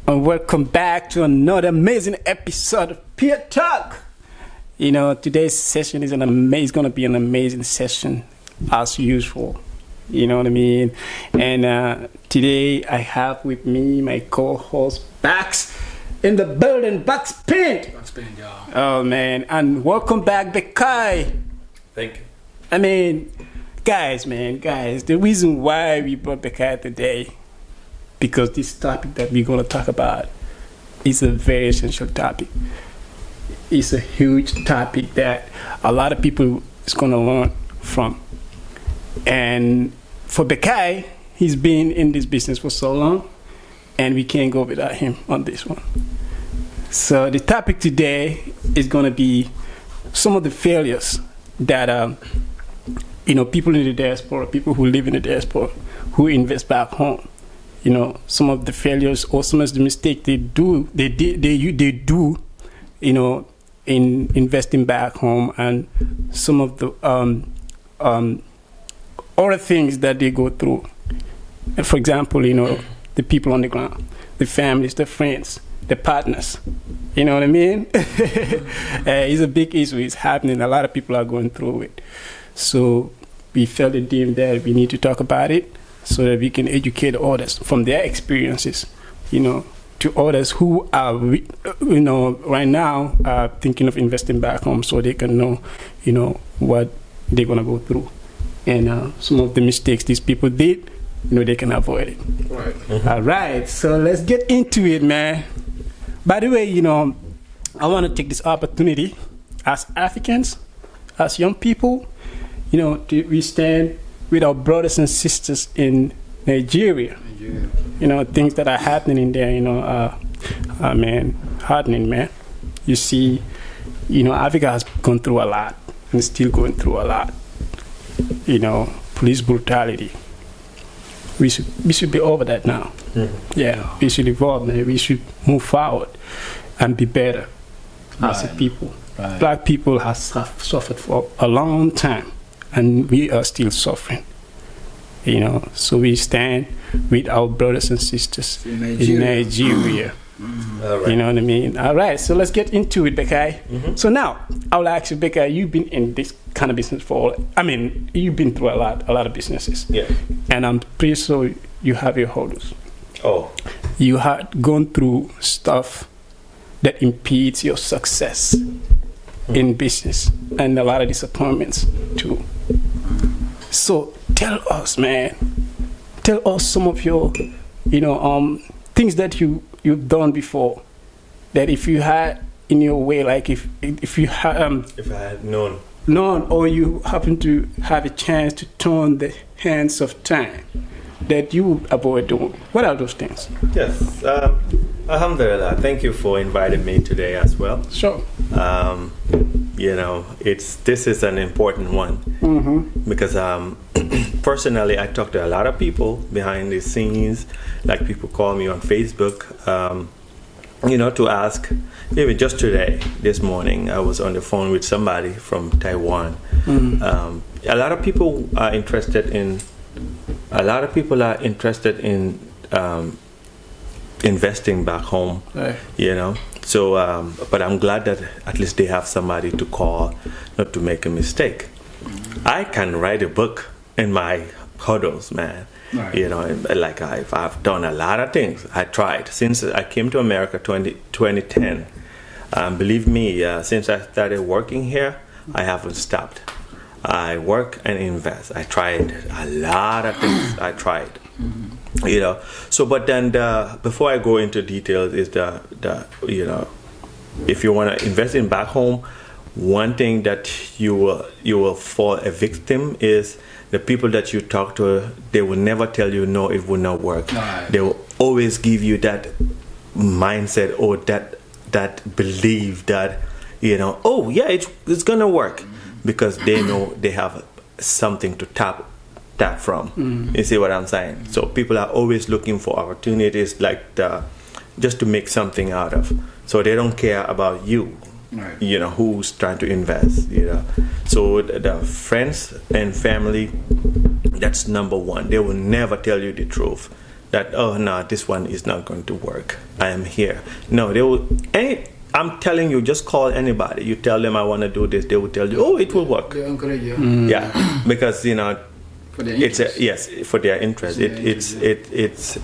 and welcome back to another amazing episode of PeerTalk. Today's session is going to be an amazing session as usual. You know what I mean? And today I have with me my co-host Bax in the building. Bax Paint. Y'all. Oh man, and welcome back Bekai. Thank you. I mean, guys, the reason why we brought Bekai today, because this topic that we're going to talk about is a very essential topic. It's a huge topic that a lot of people is going to learn from. And for Bekai, he's been in this business for so long, and we can't go without him on this one. So the topic today is going to be some of the failures that people in the diaspora, people who live in the diaspora, who invest back home. Some of the failures or some of the mistakes they do in investing back home, and some of the other things that they go through. For example, the people on the ground, the families, the friends, the partners. You know what I mean? It's a big issue. It's happening. A lot of people are going through it. So we felt it deemed that we need to talk about it so that we can educate others from their experiences, to others who are, right now are thinking of investing back home, so they can know, what they're going to go through. And some of the mistakes these people did, they can avoid it. Right. Mm-hmm. All right, so let's get into it, man. By the way, I want to take this opportunity as Africans, as young people, we stand with our brothers and sisters in Nigeria. Things that are happening there, heartening, man. You see, Africa has gone through a lot and still going through a lot. Police brutality. We should be over that now. Mm-hmm. Yeah, we should evolve, man. We should move forward and be better as a people. Right. Black people have suffered for a long time, and we are still suffering. So we stand with our brothers and sisters in Nigeria. Mm-hmm. All right. You know what I mean? All right, so let's get into it, Bekai. Mm-hmm. So now, I will ask you, Bekai, you've been in this kind of business you've been through a lot of businesses. Yeah. And I'm pretty sure you have your hurdles. Oh. You had gone through stuff that impedes your success in business, and a lot of disappointments too. So tell us, man. Tell us some of your, things that you've done before. That if you had in your way, like if you had if I had known, or you happen to have a chance to turn the hands of time, that you would avoid doing. What are those things? Yes. Alhamdulillah. Thank you for inviting me today as well. Sure. This is an important one. Mm-hmm. Because personally, I talk to a lot of people behind the scenes. Like people call me on Facebook, to ask. Even just today, this morning, I was on the phone with somebody from Taiwan. Mm-hmm. A lot of people are interested in investing back home. Right. So, but I'm glad that at least they have somebody to call, not to make a mistake. I can write a book in my hurdles, man. Right. I've done a lot of things. I tried since I came to America 2010. Believe me, since I started working here, I haven't stopped. I work and invest. I tried a lot of things. I tried. Mm-hmm. So but then before I go into details is if you want to invest in back home, one thing that you will fall a victim is the people that you talk to. They will never tell you no, it will not work. Right. They will always give you that mindset or that belief that oh yeah, it's gonna work. Mm-hmm. Because they know they have something to tap from. Mm. You see what I'm saying? So people are always looking for opportunities just to make something out of. So they don't care about you, right. Who's trying to invest, So the friends and family, that's number one. They will never tell you the truth. that, oh no, this one is not going to work. I am here. No, they will. I'm telling you, just call anybody. You tell them I want to do this, they will tell you, oh, it will work. They encourage you. Yeah, because you know, For their it's interest. yes, for their interest. It's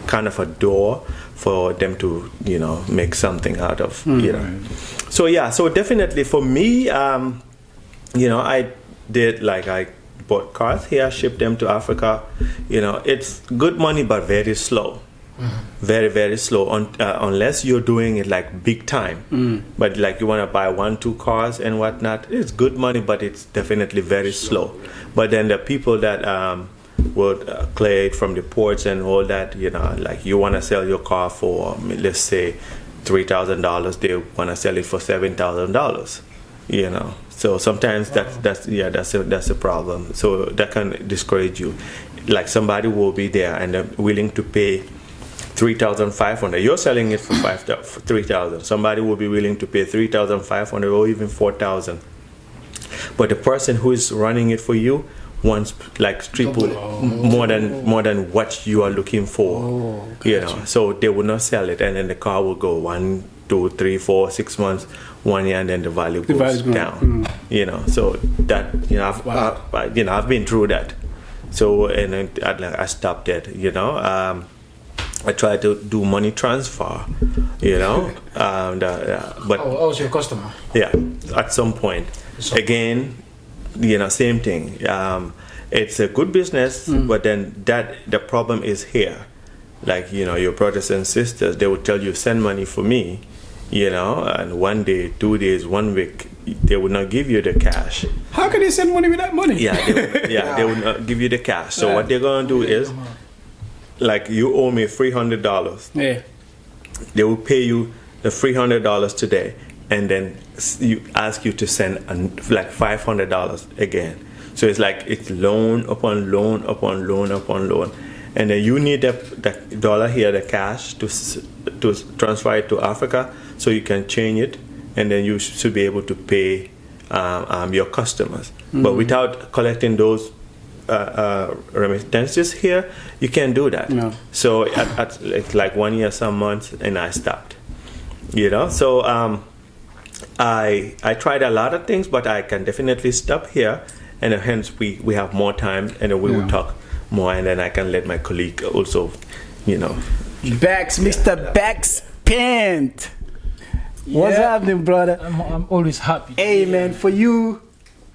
kind of a door for them to, you know, make something out of, you know. So yeah, so definitely for me, you know, I bought cars here, shipped them to Africa. You know, it's good money but very slow. Very, very slow unless you're doing it like big time. But like you want to buy 1-2 cars and whatnot, it's good money, but it's definitely very slow. But then the people that would clear it from the ports and all that, you know, like you want to sell your car for, let's say, $3,000, they want to sell it for $7,000. You know, so sometimes that's a problem. So that can discourage you. Like somebody will be there and they're willing to pay $3,500. You're selling it for $3,000. Somebody will be willing to pay $3,500 or even $4,000. But the person who is running it for you wants like triple more than what you are looking for. You know, so they will not sell it, and then the car will go 1, 2, 3, 4, 6 months, 1 year, and then the value goes down. You know, so that, you know, I've been through that. So and then I stopped it. You know. I try to do money transfer, you know, but I was your customer. Yeah, at some point. Again, you know, same thing. It's a good business, but then the problem is here. Like, you know, your brothers and sisters, they will tell you, send money for me, you know, and 1 day, 2 days, 1 week, they will not give you the cash. How can they send money without money? Yeah, they will not give you the cash. So what they're going to do is, like, you owe me $300. Yeah. They will pay you the $300 today, and then you ask you to send like $500 again. So it's like it's loan upon loan upon loan upon loan, and then you need the dollar here, the cash, to transfer it to Africa, so you can change it, and then you should be able to pay your customers. But without collecting those remittances here, you can't do that. No. So it's like 1 year, some months, and I stopped. You know, so I tried a lot of things, but I can definitely stop here, and hence we have more time, and then we will talk more, and then I can let my colleague also, you know. Bax, Mr. Bax Pant. What's happening, brother? I'm always happy. Hey, man, for you,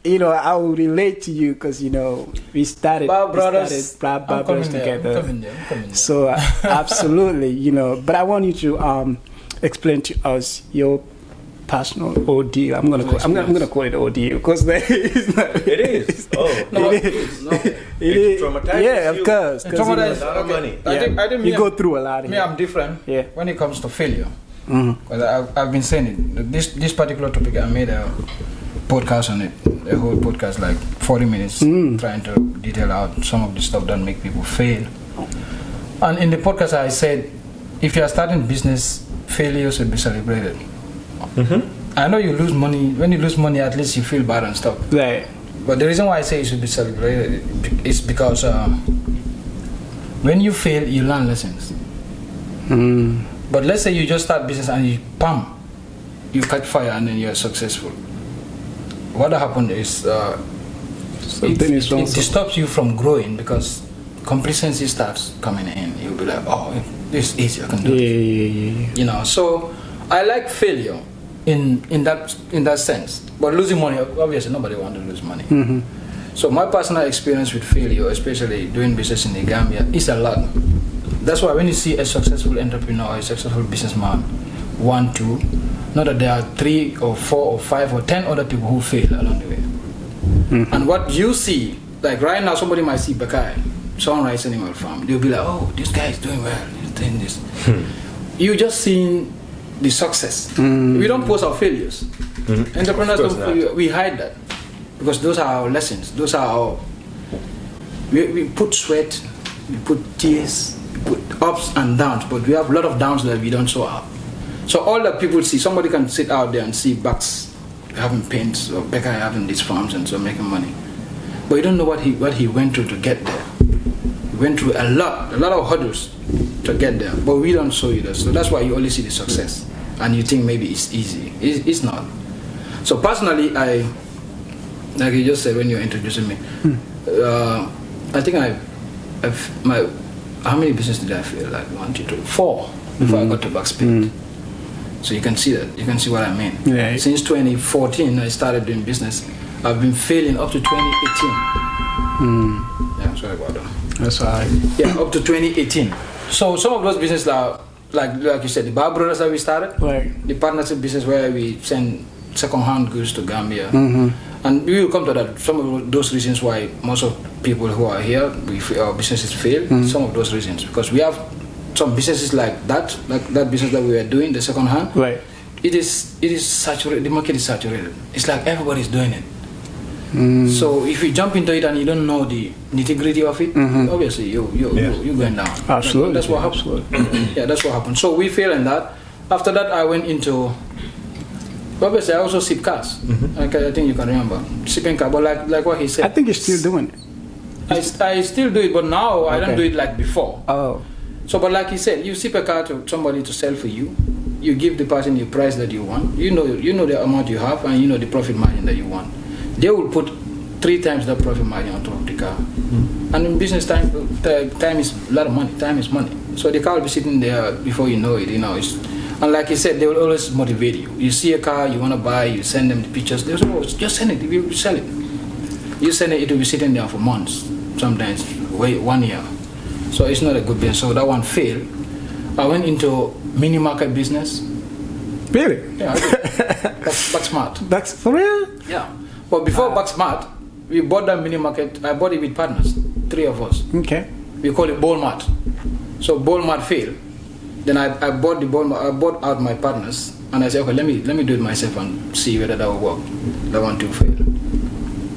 you know, I will relate to you because, you know, we started Brothers together. I'm coming there. So, absolutely, you know, but I want you to explain to us your personal ordeal. I'm gonna call it ordeal because it's not. It is. Oh, No, It it is. is. No. It traumatizes yeah, you. of course. 'cause, you know, Traumatized. a lot of money. I think you go through a lot. Me, I'm different. Yeah. When it comes to failure, because I've been saying it. This particular topic, I made a podcast on it. A whole podcast, like 40 minutes, trying to detail out some of the stuff that make people fail. And in the podcast, I said, if you are starting business, failure should be celebrated. I know you lose money. When you lose money, at least you feel bad and stuff. Right. But the reason why I say it should be celebrated is because when you fail, you learn lessons. But let's say you just start business and you catch fire and then you're successful. What happened is it stops you from growing because complacency starts coming in. You'll be like, oh, this is easy, I can do it. Yeah. You know, so I like failure in that sense. But losing money, obviously nobody wants to lose money. So my personal experience with failure, especially doing business in the Gambia, is a lot. That's why when you see a successful entrepreneur, a successful businessman, 1, 2, not that there are 3 or 4 or 5 or 10 other people who fail along the way. And what you see, like right now, somebody might see Bekai, Sunrise Animal Farm. They'll be like, oh, this guy is doing well, he's doing this. You just seeing the success. We don't post our failures. Entrepreneurs, we hide that because those are our lessons. Those are our. We put sweat, we put tears, we put ups and downs, but we have a lot of downs that we don't show up. So all that people see, somebody can sit out there and see Bucks having paints or Bekai having these farms and so making money, but you don't know what he went through to get there. He went through a lot of hurdles to get there, but we don't show you that. So that's why you only see the success, and you think maybe it's easy. It's not. So personally, like you just said when you're introducing me, I think how many businesses did I feel? Like 1, 2, 3, 4 before I got to Backspin. So you can see that. You can see what I mean. Yeah. Since 2014, I started doing business. I've been failing up to 2018. Yeah, sorry about that. That's all right. Yeah, up to 2018. So some of those businesses are like you said, the Bar Brothers that we started, Right. the partnership business where we send second-hand goods to Gambia. And we will come to that. Some of those reasons why most of people who are here, our businesses fail. Some of those reasons, because we have some businesses like that business that we were doing, the second-hand. Right. It is saturated. The market is saturated. It's like everybody's doing it. So if you jump into it and you don't know the nitty-gritty of it, obviously you're going down. Absolutely. That's what happened. Yeah, that's what happened. So we failed in that. After that, I went into. Obviously, I also sip cars. Okay, I think you can remember sipping car, but like what he said. I think you're still doing it. I still do it, but now I don't do it like before. Oh. So, but like he said, you sip a car to somebody to sell for you. You give the person the price that you want. You know the amount you have, and you know the profit margin that you want. They will put 3 times that profit margin on top of the car. And in business time is a lot of money. Time is money. So the car will be sitting there before you know it. And like he said, they will always motivate you. You see a car you want to buy, you send them the pictures. They say, "Oh, just send it. We will sell it." You send it, it will be sitting there for months, sometimes 1 year. So it's not a good business. So that one failed. I went into mini market business. Really? Yeah, I did. Backsmart. That's for real? Yeah. But before Backsmart, we bought that mini market. I bought it with partners, 3 of us. Okay. We call it Ballmart. So Ballmart failed. Then I bought the Ballmart. I bought out my partners, and I said, okay, let me do it myself and see whether that will work. That one too failed.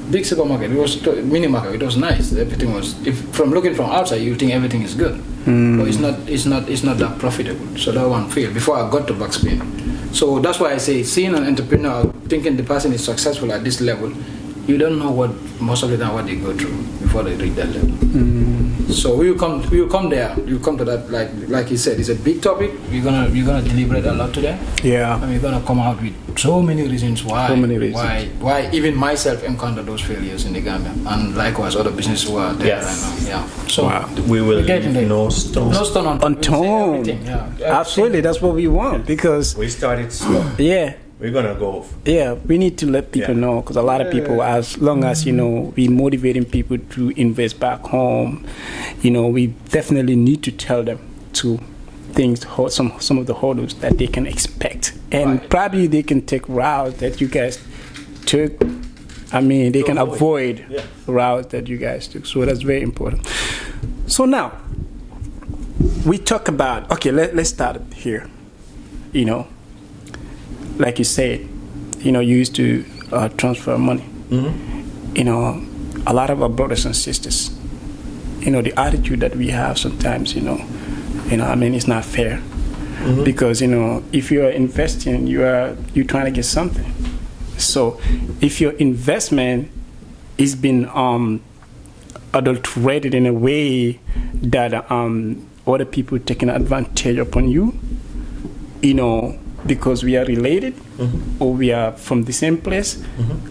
Big supermarket. It was mini market. It was nice. Everything was. From looking from outside, you think everything is good, but it's not that profitable. So that one failed before I got to Backspin. So that's why I say, seeing an entrepreneur thinking the person is successful at this level, you don't know what most of the time what they go through before they reach that level. So we will come there. You come to that, like he said, it's a big topic. We're gonna deliberate a lot today. Yeah. And we're gonna come out with so many reasons why. Why even myself encountered those failures in the Gambia, and likewise other businesses who are there right now. Yeah. So we will leave no stone unturned. Yeah. Absolutely, that's what we want, because we started slow. Yeah. We're gonna go. Yeah, we need to let people know, because a lot of people, as long as we motivating people to invest back home, we definitely need to tell them to things, some of the hurdles that they can expect, and probably they can take routes that you guys took. I mean, they can avoid routes that you guys took. So that's very important. So now we talk about, okay, let's start here. Like you said, you used to transfer money. A lot of our brothers and sisters, the attitude that we have sometimes, it's not fair. Because, if you're investing, you're trying to get something. So if your investment is been adulterated in a way that other people taking advantage upon you, because we are related or we are from the same place,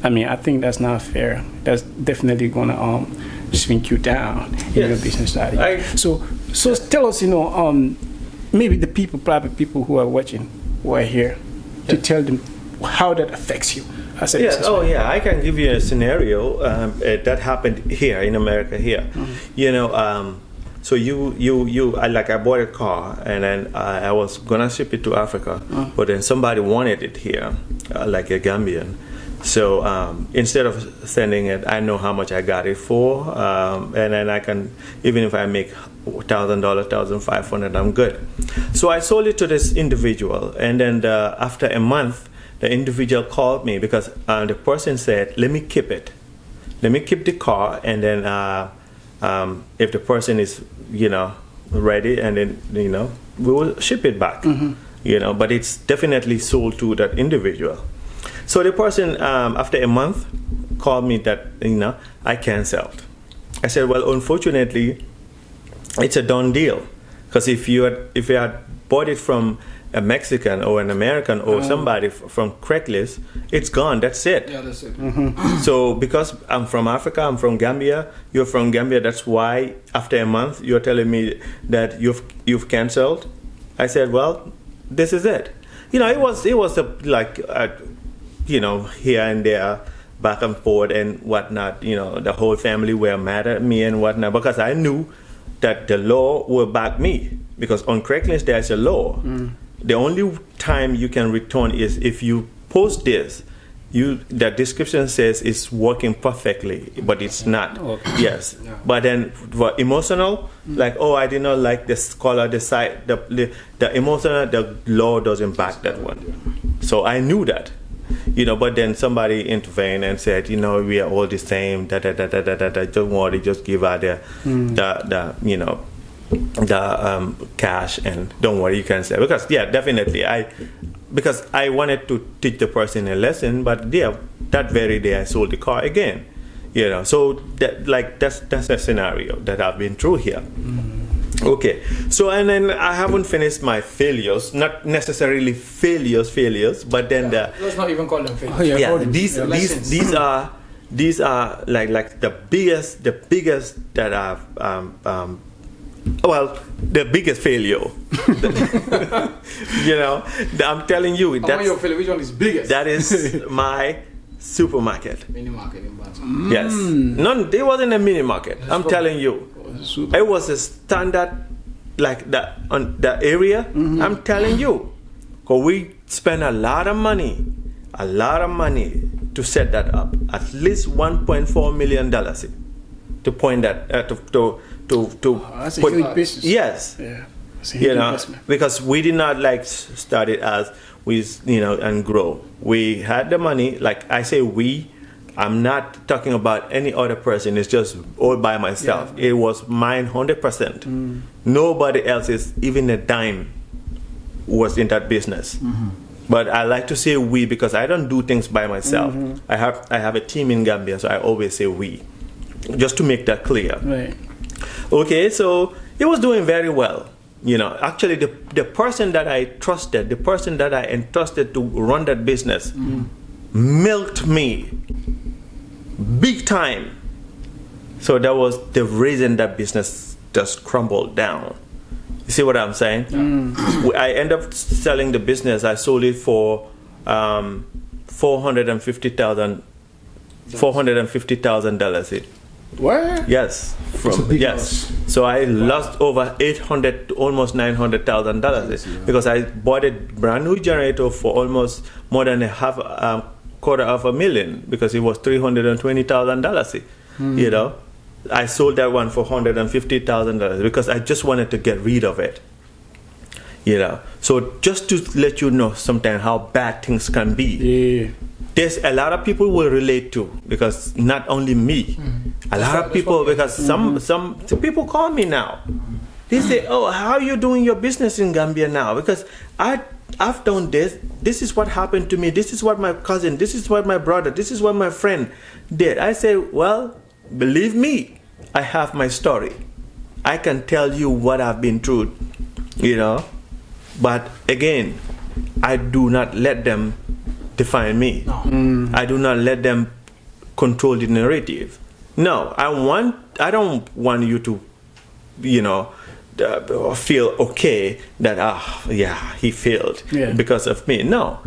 I mean, I think that's not fair. That's definitely gonna shrink you down in your business strategy. So tell us, maybe the private people who are watching, who are here, to tell them how that affects you. I can give you a scenario that happened here in America here. So I bought a car, and then I was gonna ship it to Africa, but then somebody wanted it here, like a Gambian. So instead of sending it, I know how much I got it for, and then I can, even if I make $1,000, $1,500, I'm good. So I sold it to this individual, and then after a month, the individual called me because the person said, "Let me keep it. Let me keep the car, and then if the person is, ready, and then, we will ship it back." But it's definitely sold to that individual. So the person, after a month, called me that, I canceled. I said, well, unfortunately, it's a done deal. Because if you had bought it from a Mexican or an American or somebody from Craigslist, it's gone. That's it. Yeah, that's it. So because I'm from Africa, I'm from Gambia. You're from Gambia. That's why after a month you're telling me that you've canceled. I said, well, this is it. You know, it was you know, here and there, back and forth and whatnot. You know, the whole family were mad at me and whatnot because I knew that the law will back me, because on Craigslist there's a law. The only time you can return is if you post this. The description says it's working perfectly, but it's not. Okay. Yes, but then for emotional, like, oh, I did not like this color, the site, the emotional, the law doesn't back that one. So I knew that, you know. But then somebody intervened and said, you know, we are all the same. Don't worry, just give out the you know, the cash, and don't worry, you can say, because definitely because I wanted to teach the person a lesson, but that very day I sold the car again, you know. So that's a scenario that I've been through here. Okay, so and then I haven't finished my failures, not necessarily failures, but then let's not even call them failures. These are like the biggest that I've the biggest failure. You know, I'm telling you, which one is biggest? That is my supermarket. Mini market in Bantam. Yes, it wasn't a mini market. I'm telling you, it was a standard like that on the area. I'm telling you, because we spent a lot of money to set that up. At least $1.4 million to point that that's a huge business. Yes. Yeah. That's a huge investment. Because we did not start it as we, you know, and grow. We had the money. Like I say, I'm not talking about any other person. It's just all by myself. It was mine 100%. Nobody else is even a dime was in that business. But I like to say we because I don't do things by myself. I have a team in Gambia, so I always say we, just to make that clear. Right. Okay, so it was doing very well. You know, actually the person that I trusted, the person that I entrusted to run that business, milked me big time. So that was the reason that business just crumbled down. You see what I'm saying? I ended up selling the business. I sold it for $450,000. What? Yes. Loss. So I lost over $800 to almost $900,000 because I bought a brand new generator for almost more than $250,000 because it was $320,000. You know, I sold that one for $150,000 because I just wanted to get rid of it. You know, so just to let you know sometimes how bad things can be. Yeah. There's a lot of people will relate to, because not only me, a lot of people, because some people call me now. They say, oh, how are you doing your business in Gambia now? Because I've done this. This is what happened to me. This is what my cousin, this is what my brother, this is what my friend did. I say, well, believe me, I have my story. I can tell you what I've been through, you know. But again, I do not let them define me. No. I do not let them control the narrative. No, I don't want you to, you know, feel okay that he failed because of me. No.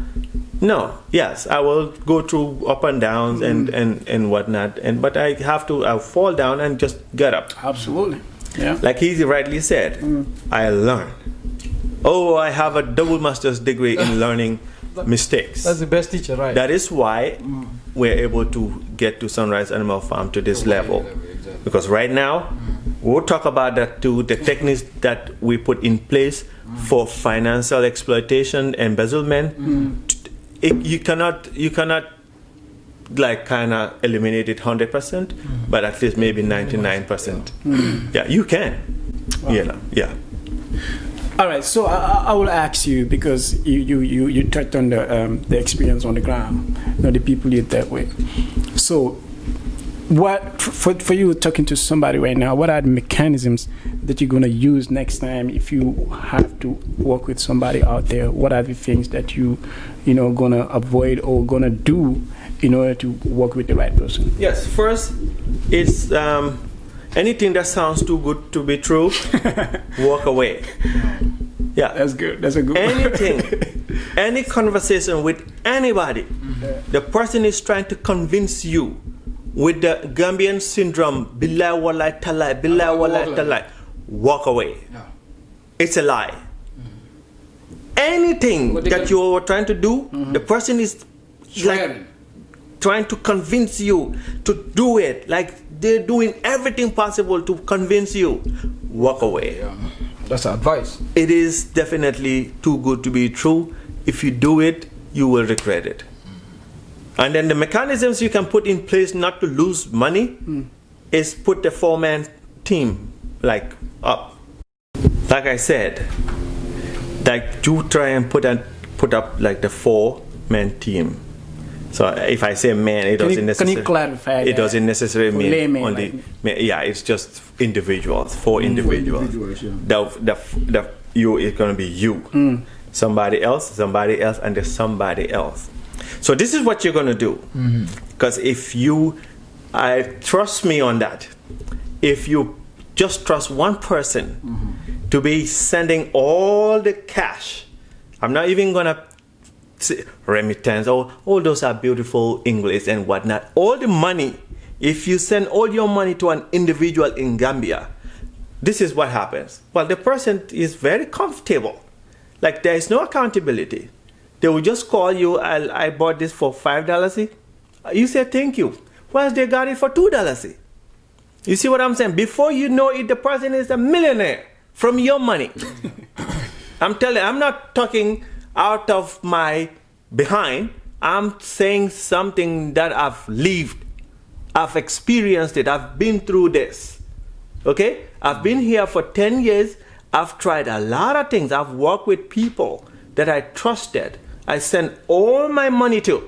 Yes, I will go through up and downs and whatnot, but I'll fall down and just get up. Absolutely. Yeah. Like he rightly said, I learn. Oh, I have a double master's degree in learning mistakes. That's the best teacher, right? That is why we're able to get to Sunrise Animal Farm to this level. Exactly. Because right now, we'll talk about that too, the techniques that we put in place for financial exploitation, embezzlement. You cannot like kind of eliminate it 100%, but at least maybe 99%. Yeah, you can. Wow. You know, yeah. All right, so I will ask you, because you touched on the experience on the ground, you know, the people you dealt with. So what for you talking to somebody right now, what are the mechanisms that you're going to use next time if you have to work with somebody out there? What are the things that you know going to avoid or going to do in order to work with the right person? Yes, first, it's anything that sounds too good to be true, walk away. Yeah, that's good. That's a good anything, any conversation with anybody, the person is trying to convince you with the Gambian syndrome, bilai walai talai, bilai walai talai, walk away. Yeah. It's a lie. Anything that you are trying to do, the person is like trying to convince you to do it. Like they're doing everything possible to convince you. Walk away. Yeah. That's advice. It is definitely too good to be true. If you do it, you will regret it. And then the mechanisms you can put in place not to lose money is put the 4-man team like up. Like I said, like you try and put up like the 4-man team. So if I say man, it doesn't necessarily. Can you clarify? It doesn't necessarily mean layman, only. Like, yeah, it's just individuals, 4 individuals. Yeah. You is gonna be you, somebody else, and there's somebody else. So this is what you're gonna do. Because if you, trust me on that. If you just trust one person to be sending all the cash, I'm not even gonna remittance, all those are beautiful English and whatnot. All the money, if you send all your money to an individual in Gambia, this is what happens. Well, the person is very comfortable. Like there is no accountability. They will just call you, I bought this for $5. You say thank you. Whereas they got it for $2. You see what I'm saying? Before you know it, the person is a millionaire from your money. I'm telling you, I'm not talking out of my behind. I'm saying something that I've lived. I've experienced it. I've been through this. Okay? I've been here for 10 years. I've tried a lot of things. I've worked with people that I trusted. I sent all my money to.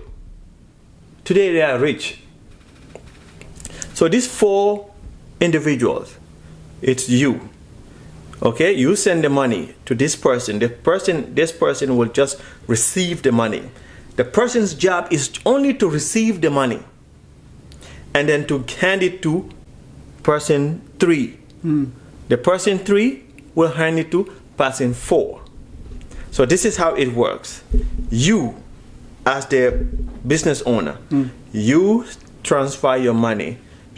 Today they are rich. So these 4 individuals, it's you. Okay, you send the money to this person. This person will just receive the money. The person's job is only to receive the money and then to hand it to person 3. The person 3 will hand it to person 4. So this is how it works. You, as the business owner, you transfer your money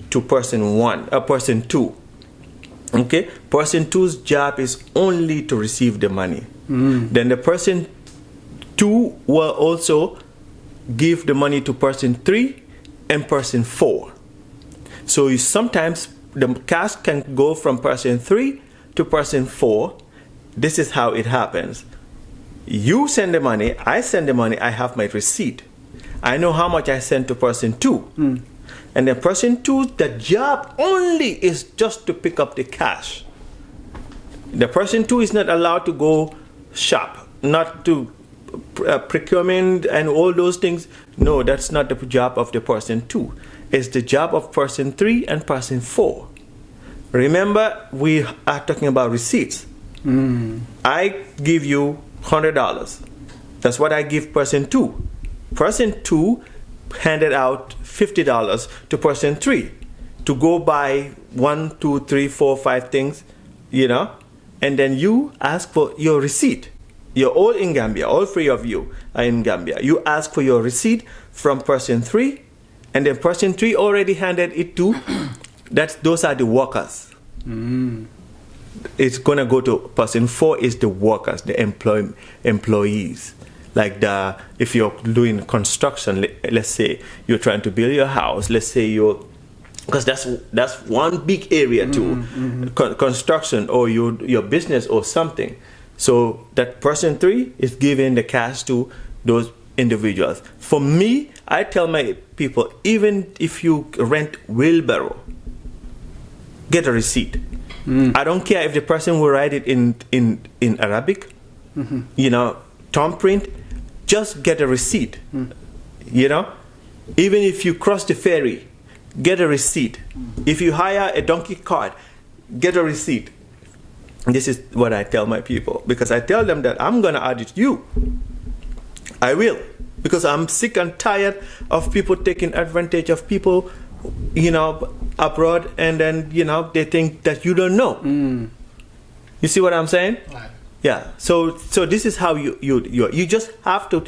to person 2. Okay, person 2's job is only to receive the money. Then the person 2 will also give the money to person 3 and person 4. So sometimes the cash can go from person 3 to person 4. This is how it happens. You send the money, I send the money, I have my receipt. I know how much I sent to person 2. And the person 2, the job only is just to pick up the cash. The person 2 is not allowed to go shop, not to procurement and all those things. No, that's not the job of the person 2. It's the job of person 3 and person 4. Remember, we are talking about receipts. I give you $100. That's what I give person 2. Person 2 handed out $50 to person 3 to go buy 1, 2, 3, 4, 5 things, and then you ask for your receipt. You're all in Gambia, all 3 of you are in Gambia. You ask for your receipt from person 3, and then person 3 already handed it to, those are the workers. It's gonna go to person 4 is the workers, the employees. Like if you're doing construction, let's say you're trying to build your house, let's say because that's one big area too, construction or your business or something. So that person 3 is giving the cash to those individuals. For me, I tell my people, even if you rent wheelbarrow, get a receipt. I don't care if the person will write it in Arabic, thumb print. Just get a receipt. Even if you cross the ferry, get a receipt. If you hire a donkey cart, get a receipt. This is what I tell my people, because I tell them that I'm going to audit you. I will, because I'm sick and tired of people taking advantage of people, abroad, and then, they think that you don't know. You see what I'm saying? Right. Yeah. So this is how you just have to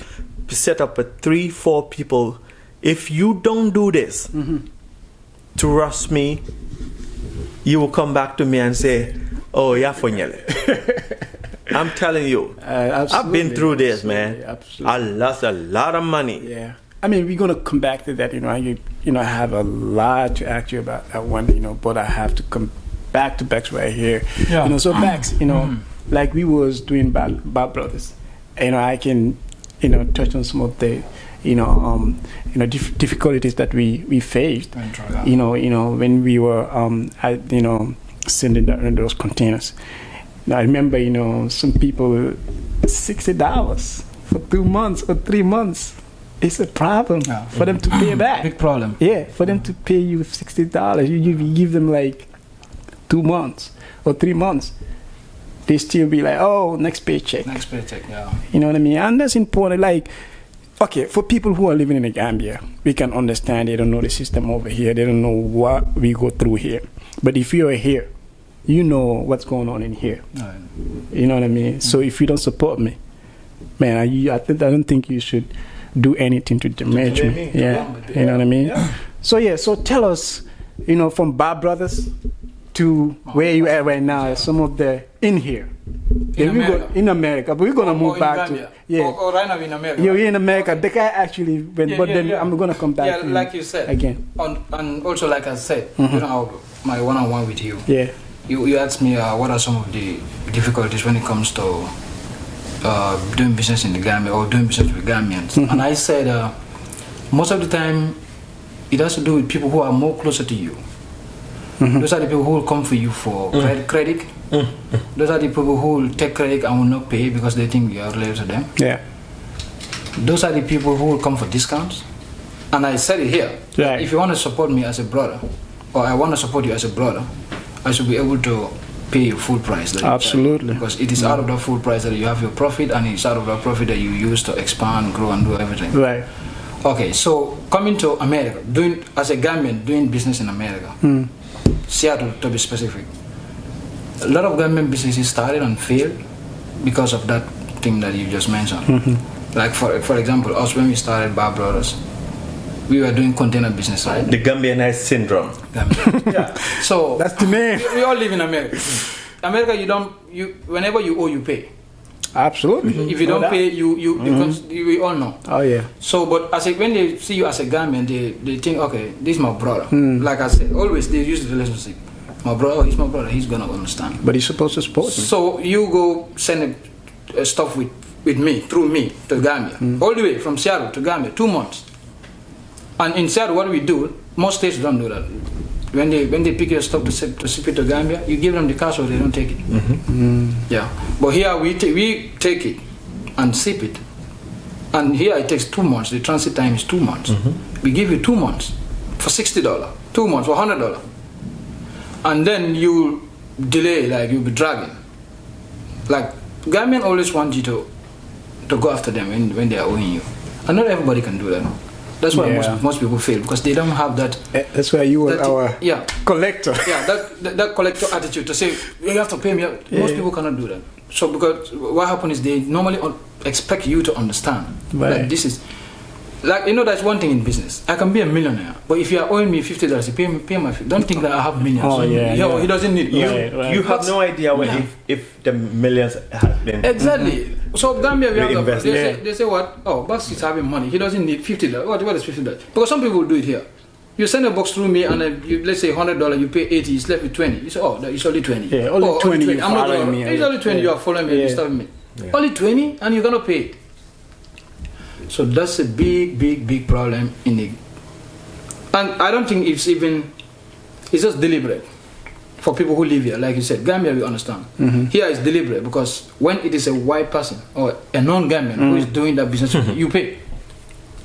set up a 3-4 people. If you don't do this, trust me, you will come back to me and say, "Oh, yeah, Fonyele." I'm telling you, I've been through this, man. Absolutely. I lost a lot of money. Yeah. I mean, we're gonna come back to that. I have a lot to ask you about that one. But I have to come back to Bex right here. Yeah. So Bex, like we was doing Bad Brothers. I can, touch on some of the, difficulties that we faced. When we were, sending those containers. Now, I remember, some people, $60 for 2 months or 3 months. It's a problem for them to pay back. Big problem. Yeah, for them to pay you $60, you give them like 2 months or 3 months. They still be like, "Oh, next paycheck." Next paycheck, yeah. You know what I mean? And that's important. Like, okay, for people who are living in the Gambia, we can understand they don't know the system over here. They don't know what we go through here. But if you're here, you know what's going on in here. Right. You know what I mean? So if you don't support me, man, I don't think you should do anything to damage me. Yeah, you know what I mean? Yeah. So tell us, from Bad Brothers to where you are right now, some of the in here. In America, but we're gonna move back to or right now in America. Yeah, we're in America. Okay. Bekai actually went, then I'm gonna come back. Yeah, like you said again. And also, like I said, my one-on-one with you. Yeah. You asked me what are some of the difficulties when it comes to doing business in the Gambia or doing business with Gambians, and I said most of the time it has to do with people who are more closer to you. Those are the people who will come for you for credit. Those are the people who will take credit and will not pay because they think you are related to them. Yeah. Those are the people who will come for discounts. And I said it here. Right. If you want to support me as a brother, or I want to support you as a brother, I should be able to pay you full price. Absolutely. Because it is out of that full price that you have your profit, and it's out of that profit that you use to expand, grow, and do everything. Right. Okay, so coming to America, as a Gambian, doing business in America, Seattle to be specific, a lot of Gambian businesses started and failed because of that thing that you just mentioned. Like for example, us when we started Bad Brothers, we were doing container business, right? The Gambianized syndrome. Yeah. So that's the name. We all live in America. America, whenever you owe, you pay. Absolutely. If you don't pay, because we all know. Oh yeah. So, but when they see you as a Gambian, they think, okay, this is my brother. Like I said, always they use the relationship. My brother, he's my brother. He's gonna understand. But he's supposed to support me. So you go send stuff with me through me to Gambia, all the way from Seattle to Gambia, 2 months. And in Seattle, what we do, most states don't do that. When they pick your stuff to ship it to Gambia, you give them the cash or they don't take it. Yeah, but here we take it and ship it, and here it takes 2 months. The transit time is 2 months. We give you 2 months for $60, 2 months for $100, and then you delay, like you'll be dragging. Like Gambian always want you to go after them when they are owing you, and not everybody can do that. That's why most people fail, because they don't have that. That's why you are our collector. Yeah, that collector attitude to say you have to pay me. Most people cannot do that. So because what happens is they normally expect you to understand that this is like, that's one thing in business. I can be a millionaire, but if you are owing me $50, you pay my fee. Don't think that I have millions. Oh yeah. He doesn't need you. You have no idea if the millions have been exactly. So Gambia, we have they say what? Oh, Box is having money. He doesn't need $50. What is $50? Because some people do it here. You send a box through me, and let's say $100, you pay $80, it's left with $20. You say, oh, it's only $20. Yeah, only 20. I'm not gonna. It's only $20. You are following me, disturbing me. Only $20, and you're gonna pay it. So that's a big problem in the. And I don't think it's just deliberate for people who live here. Like you said, Gambia, we understand. Here is deliberate, because when it is a white person or a non-Gambian who is doing that business, you pay.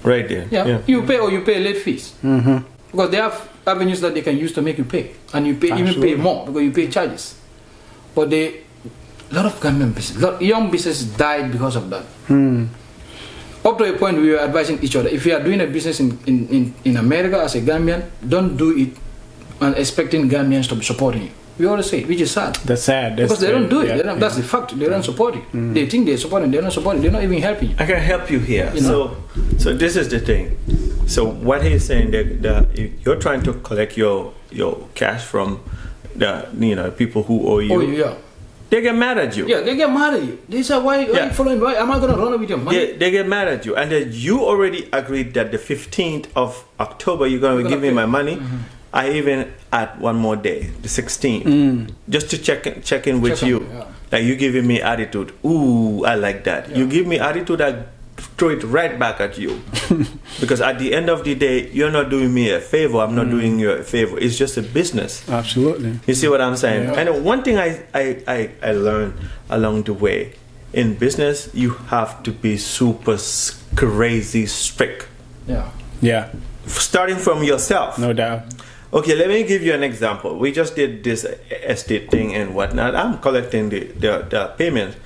Right there. Yeah. You pay, or you pay late fees. Because they have avenues that they can use to make you pay, and you pay even pay more because you pay charges. But a lot of Gambian business, young businesses died because of that. Up to a point we were advising each other, if you are doing a business in America as a Gambian, don't do it and expecting Gambians to be supporting you. We always say, which is sad. That's sad. Because they don't do it. That's the fact. They don't support it. They think they're supporting. They're not supporting. They're not even helping you. I can help you here. You know? So this is the thing. So what he's saying, that you're trying to collect your cash from the people who owe you. Oh, yeah. They get mad at you. Yeah, they get mad at you. They say, why are you following? Why am I going to run with your money? Yeah, they get mad at you. And then you already agreed that the 15th of October, you're going to give me my money. I even add one more day, the 16th, just to check in with you. Like you giving me attitude. Ooh, I like that. You give me attitude, I throw it right back at you. Because at the end of the day, you're not doing me a favor. I'm not doing you a favor. It's just a business. Absolutely. You see what I'm saying? Yeah. And one thing I learned along the way, in business, you have to be super crazy strict. Yeah. Starting from yourself. No doubt. Okay, let me give you an example. We just did this estate thing and whatnot. I'm collecting the payments.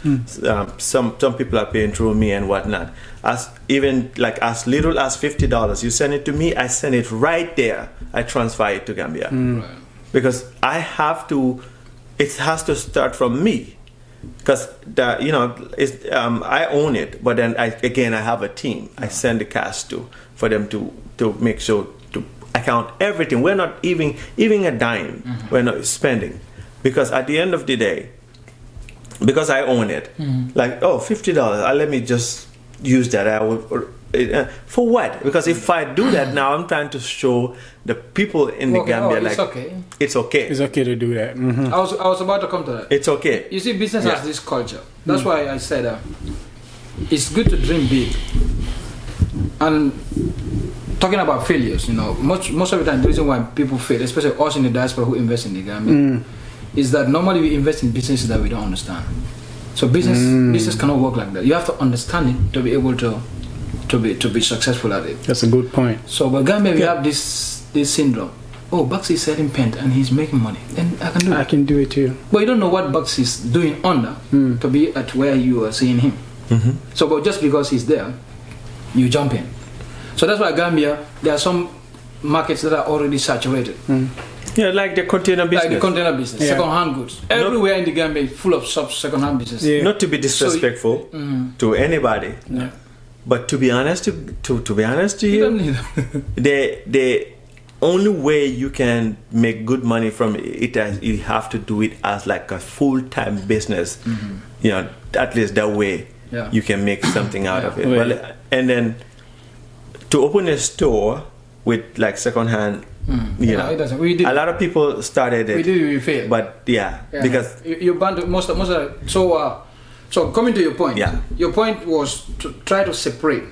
Some people are paying through me and whatnot. As little as $50. You send it to me, I send it right there. I transfer it to Gambia. Right. Because I have to. It has to start from me. Because I own it, but then I have a team. I send the cash to for them to make sure to account everything. We're not even a dime. We're not spending, because at the end of the day, because I own it, like $50. Let me just use that. I will. For what? Because if I do that now, I'm trying to show the people in the Gambia it's okay. It's okay. It's okay to do that. I was about to come to that. It's okay. You see, business has this culture. That's why I said it's good to dream big. And talking about failures, most of the time the reason why people fail, especially us in the diaspora who invest in the Gambia, is that normally we invest in businesses that we don't understand. So business cannot work like that. You have to understand it to be able to be successful at it. That's a good point. So, but Gambia, we have this syndrome. Oh, Bucks is selling paint and he's making money, and I can do it. I can do it too. But you don't know what Bucks is doing under to be at where you are seeing him. So, but just because he's there, you jump in. So that's why Gambia, there are some markets that are already saturated. Yeah, like the container business. Like the container business, second-hand goods. Everywhere in the Gambia is full of second-hand business. Yeah. Not to be disrespectful to anybody. Yeah. But to be honest, to be honest to You you, don't need the only way you can make good money from it is you have to do it as like a full-time business. At least that way you can make something out of it. Right. Well, and then to open a store with like second-hand, it doesn't. We did. a lot of people started it. We failed. But because you banned most of it. So coming to your point, your point was to try to separate.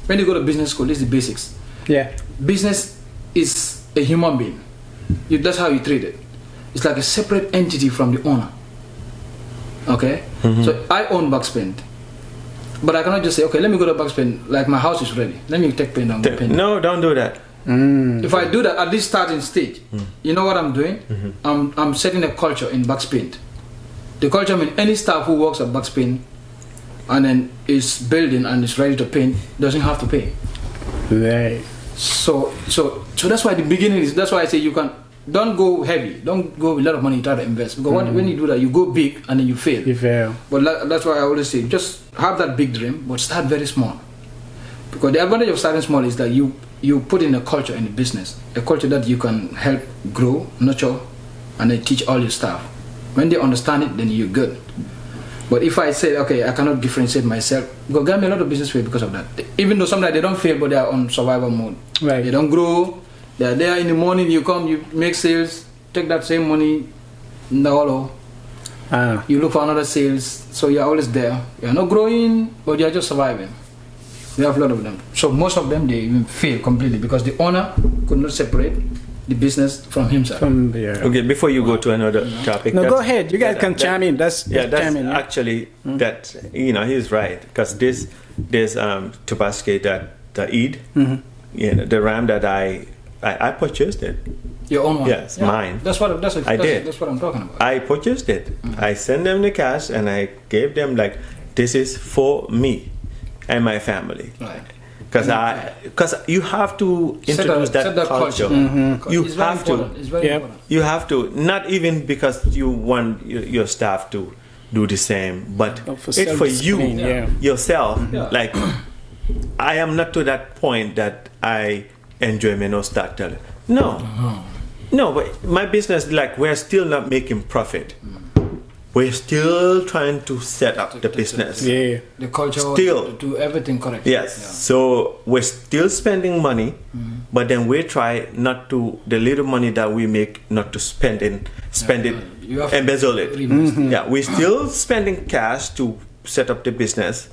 When you go to business school, this is the basics. Yeah. Business is a human being. That's how you treat it. It's like a separate entity from the owner. Okay? So I own Backspin. But I cannot just say, okay, let me go to Backspin, like my house is ready. Let me take paint and go paint. No, don't do that. If I do that at this starting stage, you know what I'm doing? I'm setting a culture in Backspin. The culture means any staff who works at Backspin and then is building and is ready to paint doesn't have to pay. Right. So that's why the beginning is. That's why I say don't go heavy, don't go with a lot of money try to invest, because when you do that, you go big and then you fail. You fail. But that's why I always say just have that big dream, but start very small. Because the advantage of starting small is that you put in a culture in the business, a culture that you can help grow, nurture, and then teach all your staff. When they understand it, then you're good. But if I say, okay, I cannot differentiate myself, because Gambia, a lot of business fail because of that. Even though sometimes they don't fail, but they are on survival mode. Right. They don't grow. They are there in the morning, you come, you make sales, take that same money, you look for another sales, so you're always there. You're not growing, but you're just surviving. We have a lot of them. So most of them, they even fail completely because the owner could not separate the business from himself. Okay, before you go to another topic. No, go ahead. You guys can chime in. That's actually that he's right, because there's Tabaski that Eid, the ram that I I purchased it. Your own one? Yes, mine. That's what I'm talking about. I purchased it. I sent them the cash and I gave them like, this is for me and my family. Right. Because you have to introduce that culture. You It's have very to. important. It's very important. You have to. Not even because you want your staff to do the same, but it's for you yourself. Yeah. Like, I am not to that point that I enjoy me no start telling. No, but my business, like, we're still not making profit. We're still trying to set up the business. Yeah. The culture, Still. to do everything correct. Yes. So we're still spending money, but then we try not to, the little money that we make, not to spend it, You have to embezzle it. Yeah, we're still spending cash to set up the business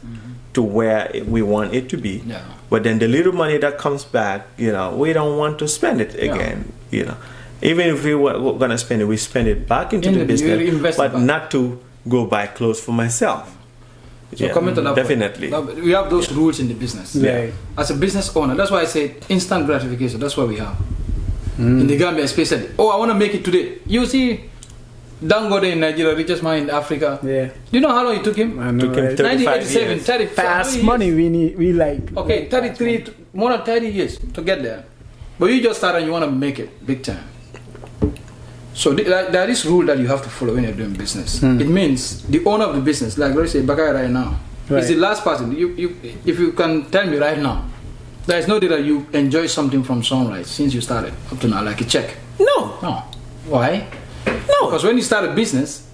to where we want it to be. Yeah. But then the little money that comes back, we don't want to spend it again, Even if we were going to spend it, we spend it back into the business, but not to go buy clothes for myself. So coming to that definitely. Point, we have those rules in the business. Yeah. As a business owner, that's why I say instant gratification. That's what we have. In the Gambia especially. Oh, I want to make it today. You see, Dawda in Nigeria, richest man in Africa. Yeah. Do you know how long it took him? I know, Took him right? 35 1987, years. 35 Fast years. money we like. Okay, 33, more than 30 years to get there. But you just start and you want to make it big time. So there is rule that you have to follow when you're doing business. It means the owner of the business, like let's say Bekai right now, is the last person. If you can tell me right now, there is no day that you enjoy something from sunrise since you started up to now, like a check. No. Why? No. Because when you start a business,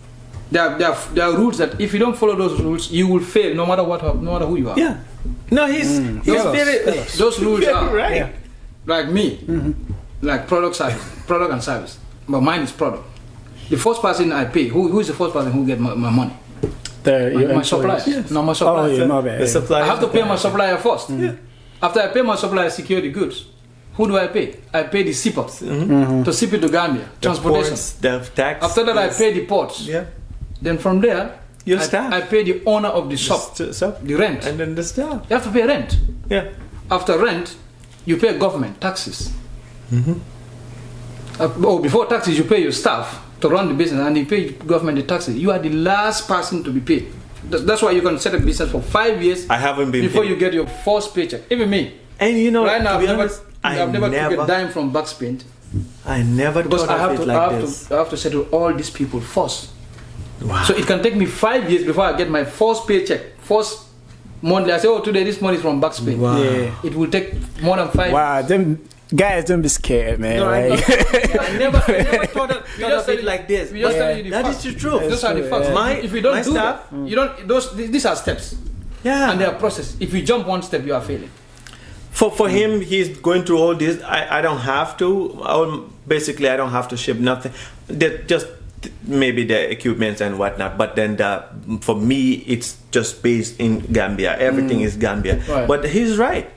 there are rules that if you don't follow those rules, you will fail no matter what, no matter who you are. Yeah. No, he's very. Those rules are right. Yeah. like me, like product and service. But mine is product. The first person I pay, who is the first person who get my money? My supplier. Yes. No, my supplier. Oh, yeah, my bad. The supplier. I have to pay my supplier first. Yeah. After I pay my supplier, secure the goods. Who do I pay? I pay the shipper to ship it to Gambia. Transportation. The tax. After that, I pay the ports. Yeah. Then from there, Your staff. I pay the owner of the shop, the rent. And then the staff. You have to pay rent. Yeah. After rent, you pay government taxes. Before taxes, you pay your staff to run the business, and you pay government the taxes. You are the last person to be paid. That's why you can set a business for 5 years. I haven't been before paid. you get your first paycheck. Even me. And Right now, I've never took a dime from Backspin I never because thought of it like this. I have to settle all these people first. Wow. So it can take me 5 years before I get my first paycheck, first monthly. I say, oh, today this money is from Backspin. Wow. Yeah. It will take more than 5 years. Wow, them guys, don't be scared, man. No, I never thought of it like this. We just Yeah. tell you the That facts. is the truth. Those are the facts. Yeah. If you don't my do staff, that, you don't. These are steps, Yeah. and they are process. If you jump one step, you are failing. For him, he's going through all this. I don't have to. Basically, I don't have to ship nothing. Just maybe the equipment and whatnot. But then for me, it's just based in Gambia. Everything is Gambia. Right. But he's right.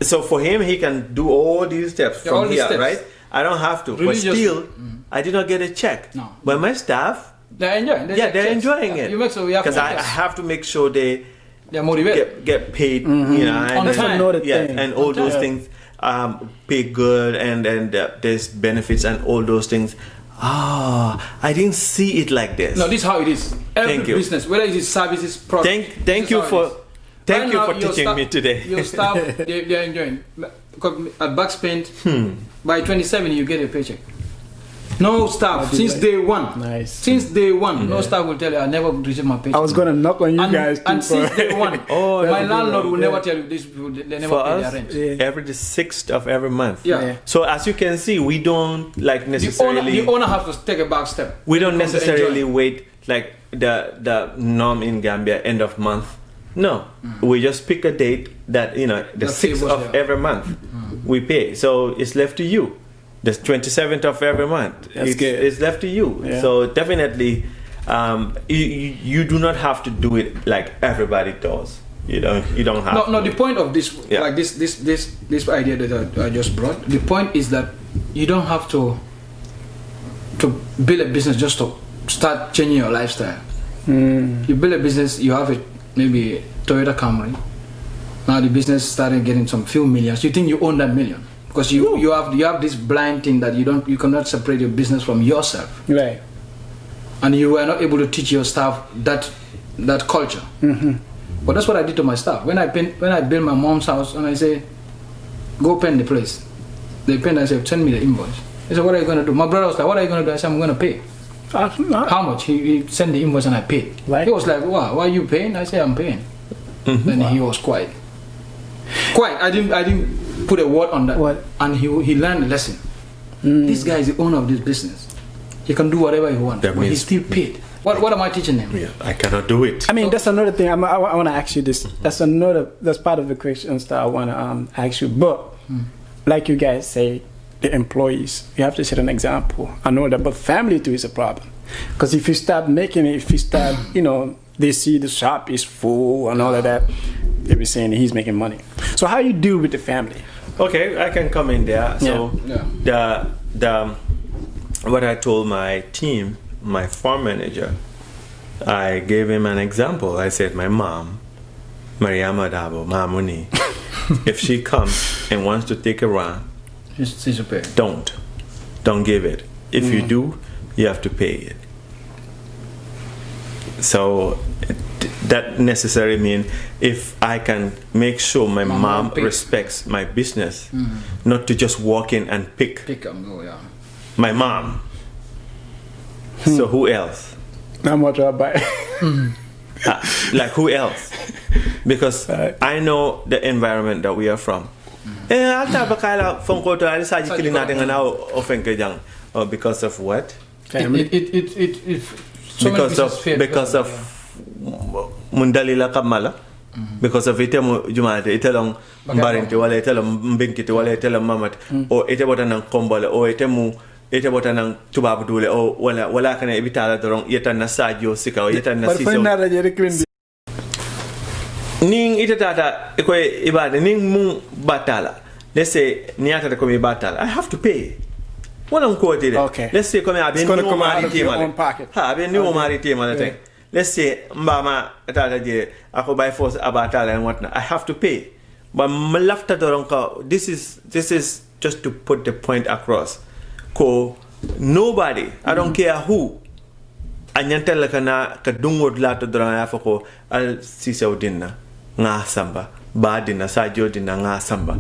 So for him, he can do all these steps Yeah, all from these here, steps. right? I don't have to. Really but just- still, I did not get a check. No. But my staff, They're enjoying. they're enjoying it. You make so we have because I focus. have to make sure they They're motivated. get paid, and, On That's time. another yeah, thing. and all those Yeah. things pay good, and there's benefits and all those things. I didn't see it like this. No, this is how it is. Every Thank you. business, whether it is services, products. Thank this is you how it for is. thank Right you now, for your teaching staff- me today. Your staff, they're enjoying. Because at Backspin, by 27 you get a paycheck. No staff since day one. Nice. Since day one, no staff will tell you I never received my paycheck. I was gonna knock on you guys too. And since for- day one, Oh, my that's a good landlord one. will Yeah. never tell you these people they never For pay us, their rent. Yeah. every the 6th of every month. Yeah. Yeah. So as you can see, we don't like necessarily. The owner has to take a back step. We don't Come to necessarily enjoy. wait like the norm in Gambia end of month. No, we just pick a date that the That 6th favors of you. every month we pay. So it's left to you. The 27th of every month. That's good. It's left to you. Yeah. So definitely, you do not have to do it like everybody does. You don't have. No, the point of this, Yeah. like this idea that I just brought, the point is that you don't have to build a business just to start changing your lifestyle. You build a business, you have it, maybe Toyota Camry. Now the business started getting some few millions. You think you own that million. because you have this blind thing that you cannot separate your business from yourself. Right. And you were not able to teach your staff that culture. But that's what I did to my staff. When I built my mom's house and I say, go paint the place. They paint, I said, send me the invoice. They said, what are you going to do? My brother was like, what are you going to do? I said, I'm going to pay. How much? He sent the invoice and I paid. Right. He was like, wow, why are you paying? I said, I'm paying. Then he was quiet. I didn't put a word on that. What? And he learned a lesson. This guy is the owner of this business. He can do whatever he wants, but he's still paid. What am I teaching him? Yeah, I cannot do it. I mean, that's another thing. I want to ask you this. That's part of the questions that I want to ask you. But like you guys say, the employees, you have to set an example. I know that, but family too is a problem. Because if you start making it, they see the shop is full and all of that, they'll be saying he's making money. So how you deal with the family? Okay, I can come in there. So what I told my team, my farm manager, I gave him an example. I said, my mom, Mariama Dabo, Mamuni, if she comes and wants to take a run, she's a pay. Don't give it. If you do, you have to pay it. So that necessarily means if I can make sure my mom respects my business, not to just walk in and pick and go, my mom. So who else? How much I buy? Like who else? Because I know the environment that we are from. Because of what? Because of Mundalila Kamala. Because of itemu Jumate, itelong Barinti, wale itelong Binkiti, wale itelong Mamat, or Etabotan Kombole, or Etabotan Tubabdule, or wala can evitala the wrong yet an Nasajo Sika, or yet an Nasiso. Ning Itatata, Eque Ibad, Ning Mu Batala. Let's say Niata the Komi Batala. I have to pay. What I'm quoting. Okay. Let's say come it's going to come out of your own pocket. I've been new Marity. Let's say Mbama Atala I buy force Abatala and whatnot. I have to pay. But this is just to put the point across. Nobody, I don't care who. Anyantela kana kadungod lato drama afoko al sisaw dinna nga samba ba dinna sa dinna nga samba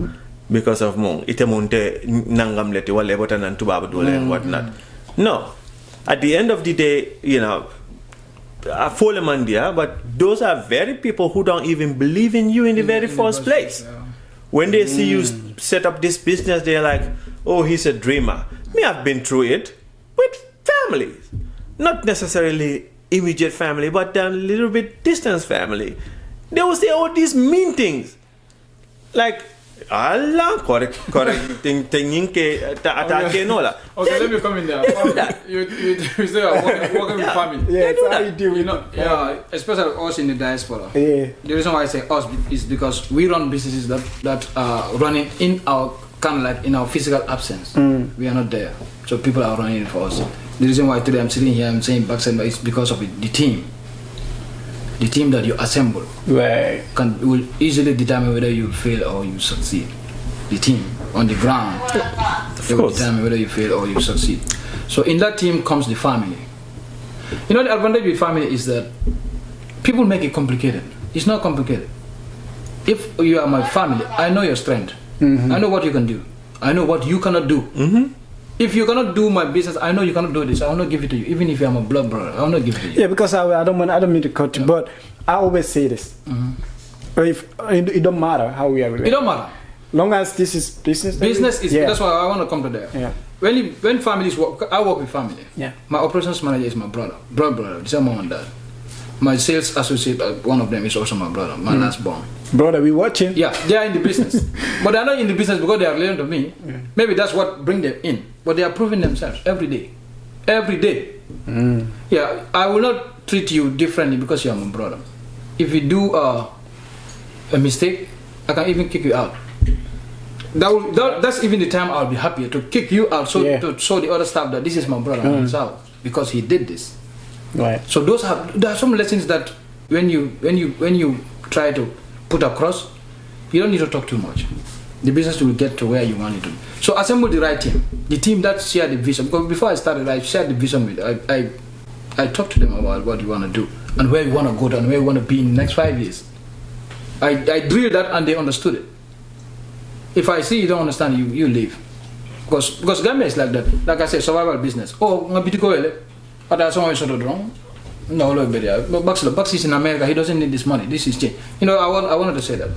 because of mong itemunte nangam leti wale bota nan tubab dole and whatnot. No, at the end of the day, I follow Mandia, but those are very people who don't even believe in you in the very first place. Yeah. When they see you set up this business, they're like, oh, he's a dreamer. Me, I've been through it with families. Not necessarily immediate family, but a little bit distant family. They will say all these mean things. Like, Allah, correct thing atake nola. Okay, let me come in there. You say working with family. Yeah, that's how you deal with yeah, especially us in the diaspora. Yeah. The reason why I say us is because we run businesses that are running in our kind of like in our physical absence. We are not there, so people are running it for us. The reason why today I'm sitting here, I'm saying backside is because of the team. The team that you assemble will easily determine whether you fail or you succeed. The team on the ground will determine whether you fail or you succeed. So in that team comes the family. The advantage with family is that people make it complicated. It's not complicated. If you are my family, I know your strength. I know what you can do. I know what you cannot do. If you cannot do my business, I know you cannot do this. I will not give it to you. Even if you are my blood brother, I will not give it to you. Yeah, because I don't mean to cut you, but I always say this. If it don't matter how we are related. It don't matter. Long as this is business. Business is that's why I want to come to there. Yeah. When families work, I work with family. Yeah. My operations manager is my brother. Brother. This is mom and dad. My sales associate, one of them is also my brother, my last born. Brother, we watching. Yeah, they are in the business. But they are not in the business because they are related to me. Maybe that's what bring them in. But they are proving themselves every day. Every day. Yeah, I will not treat you differently because you are my brother. If you do a mistake, I can even kick you out. That's even the time I'll be happier to kick you out, to show the other staff that this is my brother and he's out because he did this. Right. So there are some lessons that when you try to put across, you don't need to talk too much. the business will get to where you want it to. So assemble the right team, the team that share the vision. Because before I started, I shared the vision with. I talked to them about what you want to do and where you want to go to and where you want to be in the next 5 years. I drilled that and they understood it. If I see you don't understand, you leave. Because Gambia is like that. Like I said, survival business. Oh, but that's always sort of wrong. No, look, Bucks is in America. He doesn't need this money. This is change. You know, I wanted to say that.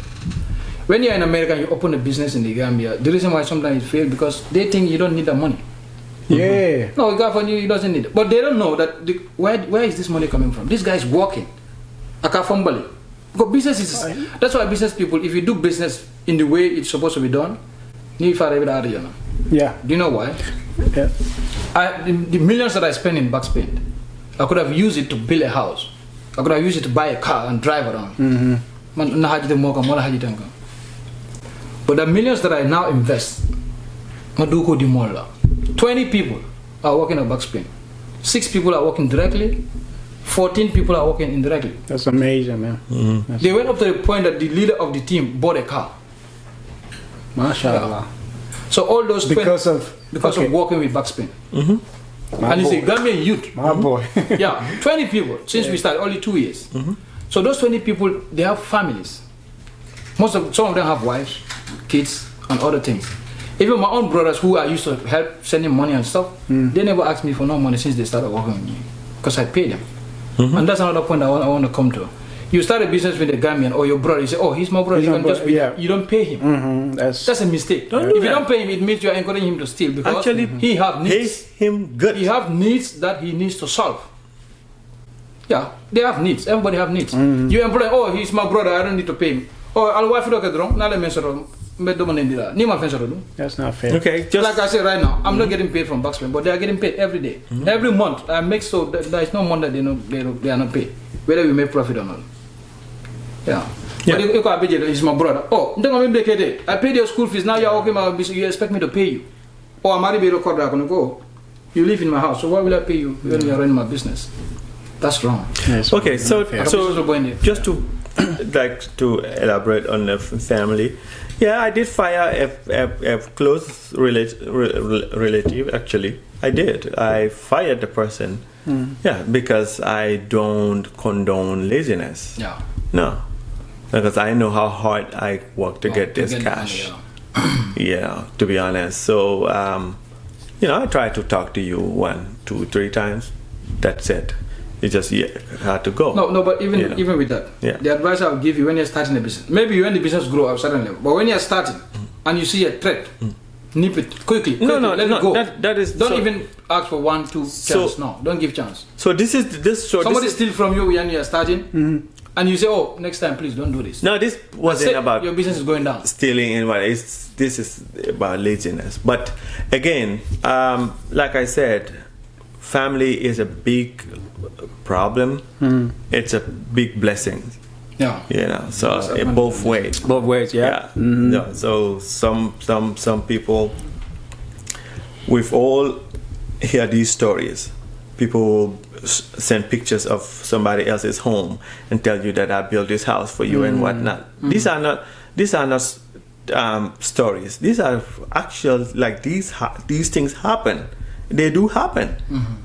When you're in America, you open a business in the Gambia. The reason why sometimes it fails because they think you don't need the money. Yeah. No, he doesn't need it. But they don't know that where is this money coming from? This guy is working. Akafambali. Because business is. That's why business people, if you do business in the way it's supposed to be done, yeah. Do you know why? Yeah. The millions that I spend in Bucks Paint, I could have used it to build a house. I could have used it to buy a car and drive around. But the millions that I now invest, 20 people are working at Bucks Paint. 6 people are working directly. 14 people are working indirectly. That's amazing, man. They went up to the point that the leader of the team bought a car. MashaAllah. So all those because of working with Bucks Paint. And it's a Gambian youth. My boy. Yeah, 20 people since we started, only 2 years. So those 20 people, they have families. Some of them have wives, kids, and other things. Even my own brothers who I used to help sending money and stuff, they never asked me for no money since they started working with me. Because I paid them. And that's another point I want to come to. You start a business with a Gambian or your brother, you say, oh, he's my brother, you don't pay him. That's a mistake. If you don't pay him, it means you're encouraging him to steal because actually he have needs. Pays him good. He have needs that he needs to solve. Yeah, they have needs. Everybody have needs. You employ, oh, he's my brother, I don't need to pay him. Oh, I'll wife it wrong. That's not fair. Okay, just like I said right now, I'm not getting paid from Bucksman, but they are getting paid every day. Every month, I make so that there is no month that they are not paid, whether we make profit or not. Yeah. But he's my brother. Oh, I paid your school fees, now you're working my business, you expect me to pay you. Oh, I'm already go. You live in my house, so why will I pay you when you're running my business? That's wrong. Yes, okay, so just to elaborate on the family, yeah, I did fire a close relative. Actually, I did. I fired the person. Yeah, because I don't condone laziness. Yeah. No, because I know how hard I work to get this cash. Yeah, to be honest. So, I try to talk to you 1, 2, 3 times. That's it. You just had to go. No, but even with that, the advice I would give you when you're starting a business, maybe when the business grow up suddenly, but when you're starting and you see a threat, nip it quickly. No, let it go. That is don't even ask for 1, 2 chance. No, don't give chance. So somebody steal from you when you're starting, and you say, "Oh, next time, please don't do this." No, this wasn't about your business is going down. Stealing and what? This is about laziness. But again, like I said, family is a big problem. It's a big blessing. Yeah. So both ways. Both ways, yeah. Yeah. So some people, we've all heard these stories. People send pictures of somebody else's home and tell you that I built this house for you and whatnot. These are not stories. These are actual, like these things happen. They do happen.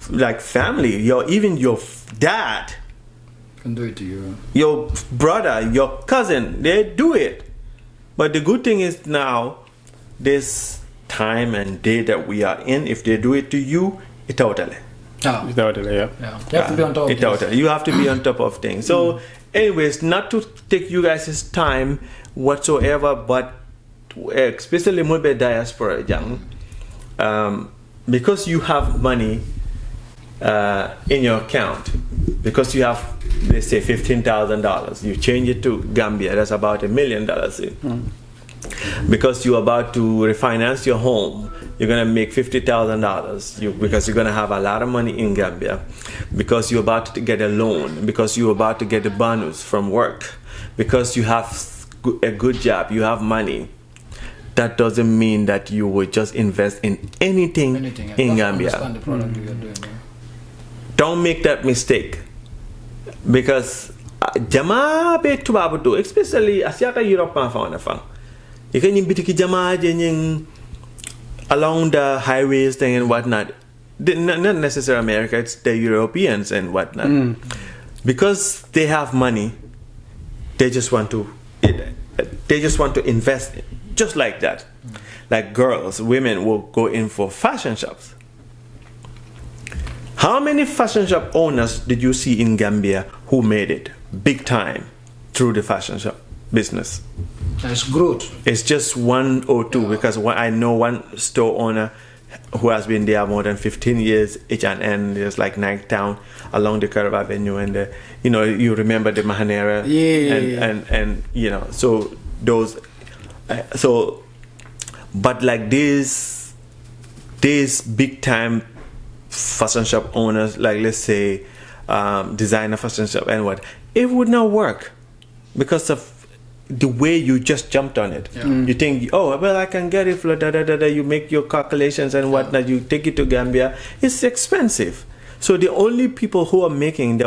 Like family, even your dad can do it to you. Your brother, your cousin, they do it. But the good thing is now, this time and day that we are in, if they do it to you, it's totally. Yeah. You have to be on top of things. You have to be on top of things. So, anyways, not to take you guys' time whatsoever, but especially Mulbe diaspora, because you have money in your account, because you have, let's say, $15,000, you change it to Gambia, that's about $1 million. Because you're about to refinance your home, you're gonna make $50,000 because you're gonna have a lot of money in Gambia, because you're about to get a loan, because you're about to get a bonus from work, because you have a good job, you have money. That doesn't mean that you would just invest in anything in Gambia. Understand the product you're doing, Don't make that mistake, because jama be tubabu do, especially Asiata Europe You can bitiki jama along the highways thing and whatnot. Not necessarily America, it's the Europeans and whatnot. Because they have money, they just want to invest just like that. Like girls, women will go in for fashion shops. How many fashion shop owners did you see in Gambia who made it big time through the fashion shop business? That's growth. It's just one or two, because I know one store owner who has been there more than 15 years, H&N, there's like Nighttown along the Curve Avenue, and you remember the Mahanera, and so those, but like these big time fashion shop owners, like let's say designer fashion shop and what, it would not work because of the way you just jumped on it. You think, oh well, I can get it for you make your calculations and whatnot, you take it to Gambia, it's expensive. So the only people who are making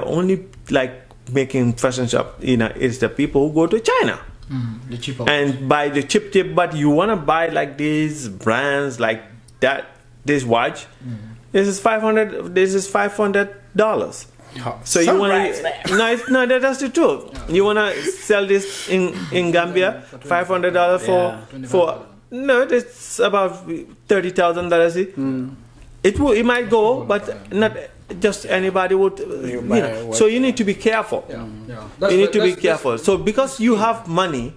fashion shop, is the people who go to China. The cheaper and buy the cheap tip, but you want to buy like these brands like that, this watch, this is $500, this is $500. So you want to that's the truth. You want to sell this in Gambia, $500 for no, it's about $30,000. It might go, but not just anybody would. So you need to be careful. You need to be careful. So because you have money,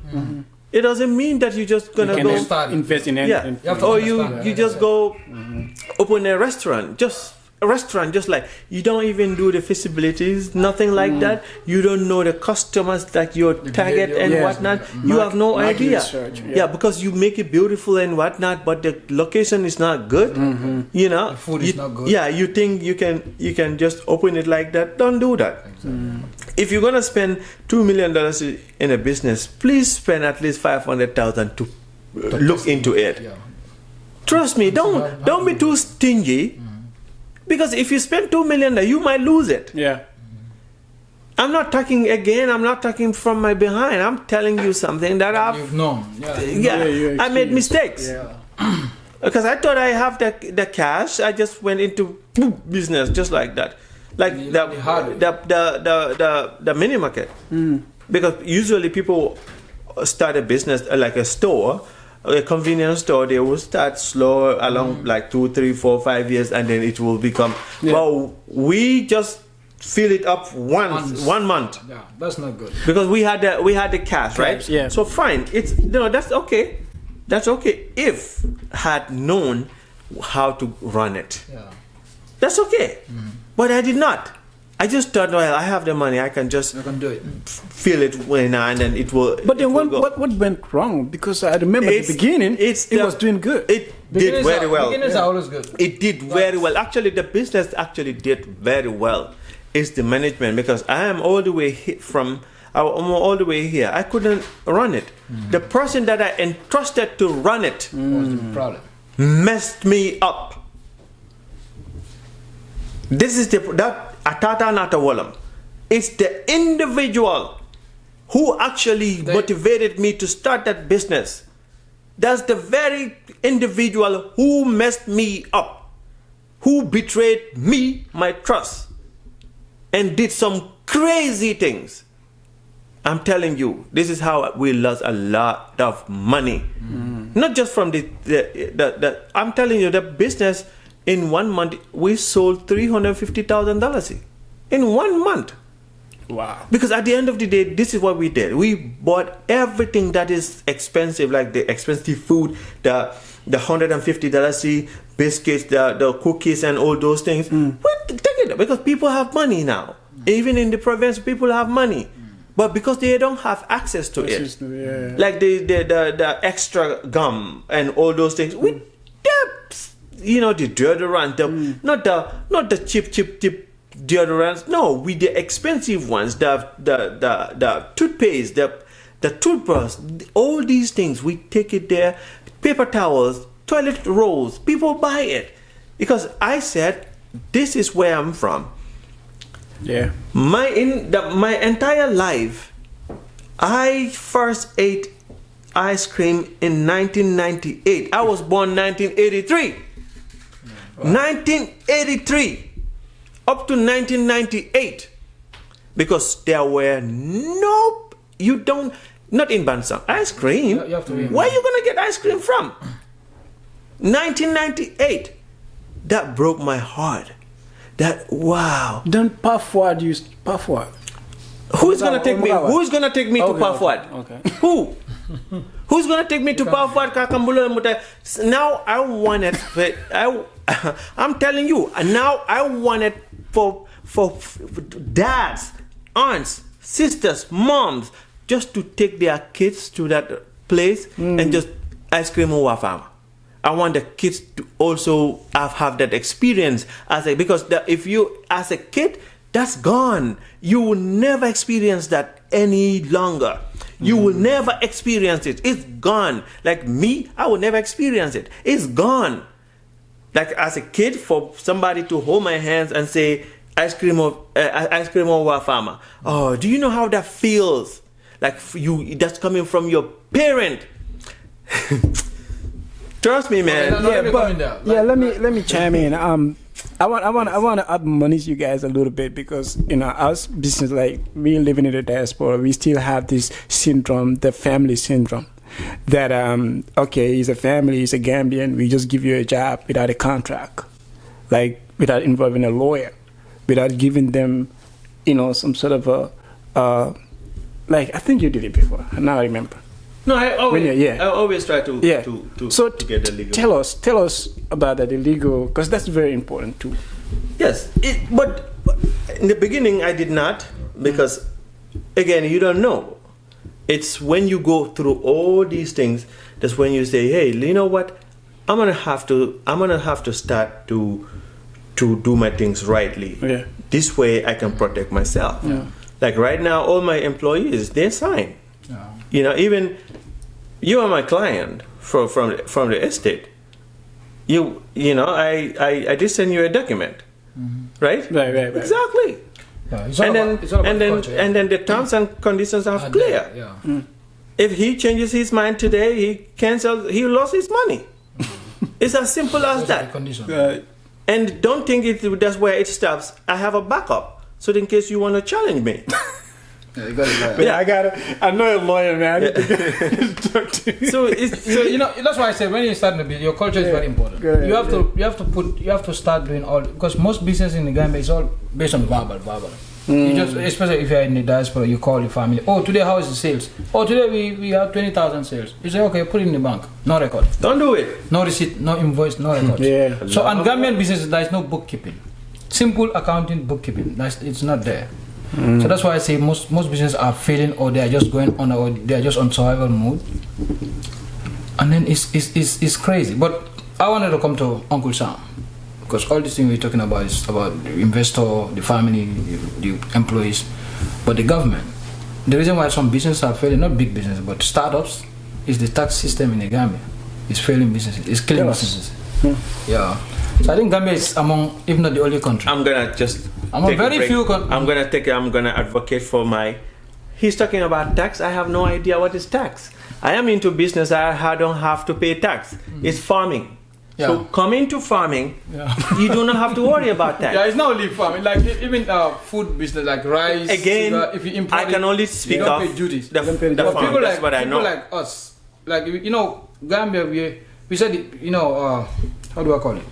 it doesn't mean that you just gonna go start investing in. Or you just go open a restaurant. Just like you don't even do the feasibilities, nothing like that. You don't know the customers that your target and whatnot. You have no idea. Research, Because you make it beautiful and whatnot, but the location is not good. The food is not good. You think you can just open it like that? Don't do that. If you're gonna spend $2 million in a business, please spend at least $500,000 to look into it. Trust me. Don't be too stingy. Because if you spend $2 million, you might lose it. I'm not talking from my behind. I'm telling you something that You've known. I made mistakes. Because I thought I have the cash. I just went into business just like that. Like the mini market. Because usually people start a business like a store, a convenience store. They will start slow along like 2, 3, 4, 5 years, and then it will become. Well, we just fill it up once 1 month. That's not good. Because we had the cash, right? So fine. It's that's okay. That's okay if had known how to run it. That's okay. But I did not. I just thought, well, I have the money. I can do it. Feel it when and then it will. But then what went wrong? Because I remember at the beginning, it was doing good. It did very well. Beginners are always good. It did very well. Actually, the business actually did very well. It's the management, because I am all the way here. I couldn't run it. The person that I entrusted to run it was the problem. Messed me up. This is that Atata Natawalam. It's the individual who actually motivated me to start that business. That's the very individual who messed me up, who betrayed me, my trust, and did some crazy things. I'm telling you, this is how we lost a lot of money. Not just from the I'm telling you, the business. In 1 month, we sold $350,000 in 1 month. Wow. Because at the end of the day, this is what we did. We bought everything that is expensive, like the expensive food, the $150 biscuits, the cookies and all those things. We take it because people have money now. Even in the province, people have money. But because they don't have access to it. Like the extra gum and all those things. The deodorant, not the cheap deodorants. No, with the expensive ones, the toothpaste, the toothbrush, all these things. We take it there. Paper towels, toilet rolls. People buy it because I said, "This is where I'm from." My entire life, I first ate ice cream in 1998. I was born 1983. Wow. 1983 up to 1998. Because there were not in Bansang, ice cream. Where are you going to get ice cream from? 1998. That broke my heart. Wow. Don't Parfwad use Parfwad. Who's gonna take me? Who's gonna take me to Parfwad? Okay. Who? Who's gonna take me to Parfwad? Kakambula Mutai. Now I want it. I'm telling you. Now I want it for dads, aunts, sisters, moms, just to take their kids to that place and just ice cream over farm. I want the kids to also have that experience because if you as a kid, that's gone. You will never experience that any longer. You will never experience it. It's gone. Like me, I will never experience it. It's gone. Like as a kid, for somebody to hold my hands and say, ice cream over farmer. Oh, do you know how that feels? Like that's coming from your parent. Trust me, man. Let me chime in. I want to admonish you guys a little bit because us business, like we living in the diaspora, we still have this syndrome, the family syndrome, that he's a family, he's a Gambian, we just give you a job without a contract, like without involving a lawyer, without giving them, some sort of a like I think you did it before. Now I remember. No, I always try to get the legal. Tell us about the legal, because that's very important too. Yes, but in the beginning I did not, because again, you don't know. It's when you go through all these things that's when you say, hey, you know what? I'm gonna have to start to do my things rightly. Yeah. This way I can protect myself. Yeah. Like right now, all my employees, they sign. Yeah. Even you are my client from the estate. I did send you a document, right? Right. Exactly. Yeah, and then the terms and conditions are clear. Yeah. If he changes his mind today, he lost his money. It's as simple as that. And don't think that's where it stops. I have a backup, so in case you want to challenge me. Yeah, you got it. I know a lawyer, man. Talk to you. So that's why I say when you start in a business, your culture is very important. You have to start doing all, because most business in the Gambia is all based on verbal. You just, especially if you're in the diaspora, you call your family. Oh, today how is the sales? Oh, today we have 20,000 sales. You say, okay, put it in the bank. No record. Don't do it. No receipt, no invoice, no record. Yeah. So on Gambian business, there is no bookkeeping. Simple accounting, bookkeeping. It's not there. So that's why I say most businesses are failing, or they are just going on, or they are just on survival mode. And then it's crazy. But I wanted to come to Uncle Sam, because all these things we're talking about is about the investor, the family, the employees, but the government. The reason why some businesses are failing, not big businesses, but startups, is the tax system in the Gambia. It's failing businesses. It's killing businesses. Yeah. So I think Gambia is among, if not the only country. I'm gonna advocate for my. He's talking about tax. I have no idea what is tax. I am into business. I don't have to pay tax. It's farming. Yeah. So come into farming, you do not have to worry about that. Yeah, it's not only farming. Like even food business, like rice. Again, sugar, if you import I can only speak of pay duties. the farm. People That's what I know. People like us, like Gambia, we said how do I call it?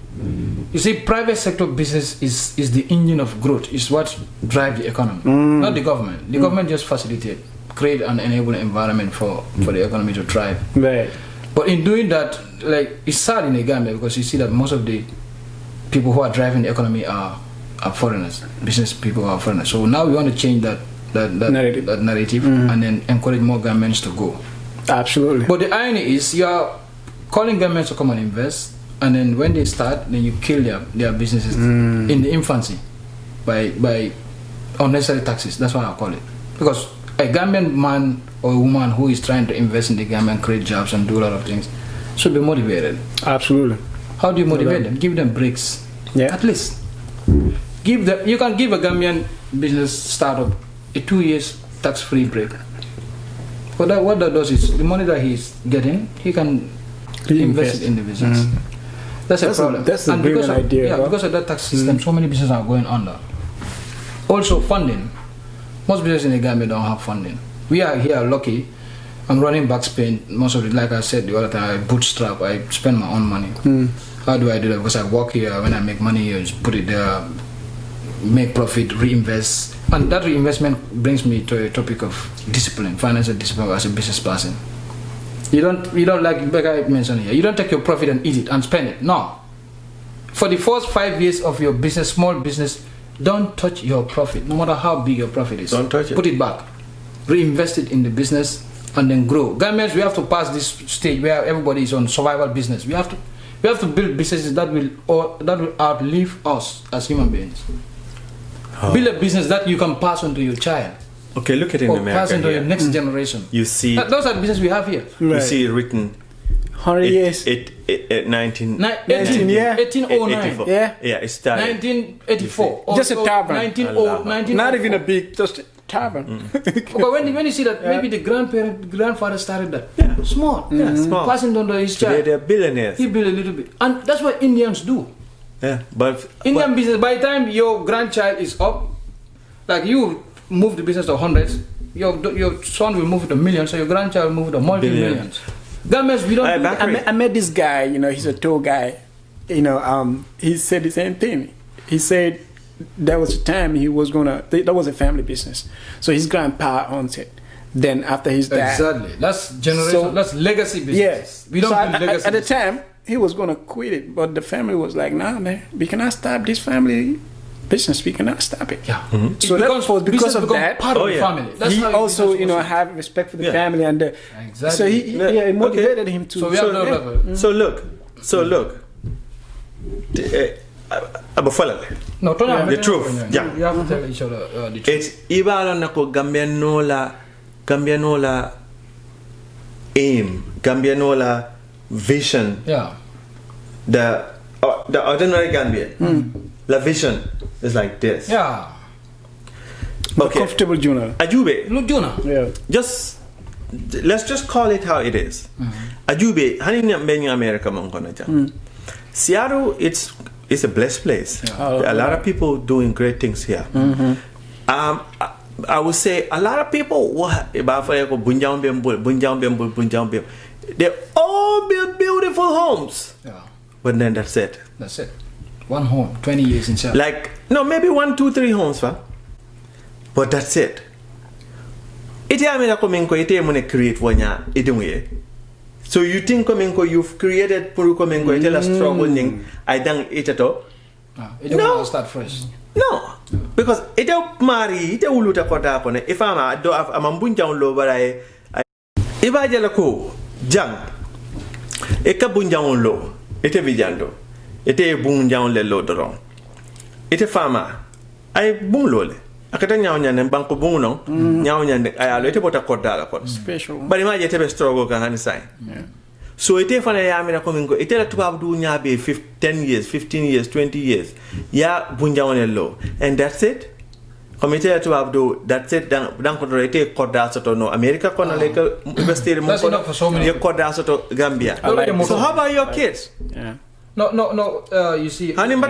You see, private sector business is the engine of growth. It's what drives the economy, not the government. The government just create an enabling environment for the economy to thrive. Right. But in doing that, like, it's sad in the Gambia, because you see that most of the people who are driving the economy are foreigners. Business people are foreigners. So now we want to change that narrative and then encourage more Gambians to go. Absolutely. But the irony is, you are calling Gambians to come and invest, and then when they start, then you kill their businesses in the infancy by unnecessary taxes. That's why I call it. Because a Gambian man or a woman who is trying to invest in the Gambia and create jobs and do a lot of things should be motivated. Absolutely. How do you motivate them? Give them breaks. Yeah. At least. You can give a Gambian business startup a 2 years tax-free break. But what that does is the money that he's getting, he can invest it in the business. That's a problem. That's a brilliant idea. Yeah, because of that tax system, so many businesses are going under. Also, funding. Most businesses in the Gambia don't have funding. We are here lucky. I'm running backspin. Most of it, like I said the other time, I bootstrap. I spend my own money. How do I do that? Because I work here. When I make money, I just put it there, make profit, reinvest. And that reinvestment brings me to a topic of discipline, financial discipline as a business person. You don't like Bekai mentioned here. You don't take your profit and eat it and spend it. No. For the first 5 years of your business, small business, don't touch your profit, no matter how big your profit is. Don't touch it. Put it back. Reinvest it in the business and then grow. Gambians, we have to pass this stage where everybody is on survival business. We have to build businesses that will outlive us as human beings. Build a business that you can pass on to your child. Okay, look at it in or America pass on to here. your next generation. You see, Those are the businesses we have here. you see it written 100 years. 1809. Yeah. 1809. Yeah. Yeah, it started. 1984. Just a tavern. 1904. Not even a big, just a tavern. But when you see that, maybe the grandfather started that. Yeah. Small. Yeah, small. Passing on to his Today child. they're billionaires. He built a little bit. And that's what Indians do. Yeah, but Indian business, by the time your grandchild is up, like you move the business to hundreds, your son will move to millions, so your grandchild will move to multi-millions. Gambians, we don't do that. I met this guy, he's a tour guy. He said the same thing. He said there was a time he was that was a family business. So his grandpa owns it. Then after his dad. Exactly. That's generation, that's legacy business. Yes. We don't do legacy at the business. time, he was going to quit it, but the family was like, nah, man, we cannot stop this family business. We cannot stop it. Yeah. So because of that, part of the family. That's he how also, business have respect for the family, and Exactly. so he motivated him to. So we have no level. So look. No, the truth. Yeah. You have to tell each other the truth. It's ibala nako Gambianola aim, Gambianola vision. Yeah. The ordinary Gambian. The vision is like this. Yeah. Okay. Comfortable journal. Ajube. Look, Jonah. Yeah. Let's just call it how it is. Ajube, hani ni America mongkona ja. Seattle, it's a blessed place. Yeah. A lot of people doing great things here. I would say a lot of people they all build beautiful homes. Yeah. But then that's it. That's it. One home, 20 years in Seattle. Like, no, maybe 1, 2, 3 homes, fam. But that's it. Create so you think you've created a struggle thing. I don't eat it up. It don't start fresh. No, because it marry it uluta kota kone. If I'm a bunjang lo barai, if I jelako jang, eka bunjang lo, ete vijando, ete bunjang le lo dorong, ete fama, I bung lole. Akata nyaw nyane banko bung no, nyaw nyane ayalo ete bota kota la kon. Special. But imagine ete be struggle kan hani sai. So ite fana ya mina komingo ite la tubab du nyabe 10 years, 15 years, 20 years. Ya bunjawone lo. And that's it. Komite la tubab do that's it dan ko ite koda soto no America kono leka investir mo kono ye koda soto Gambia. So how about your kids? Yeah. No, you see. Hani ba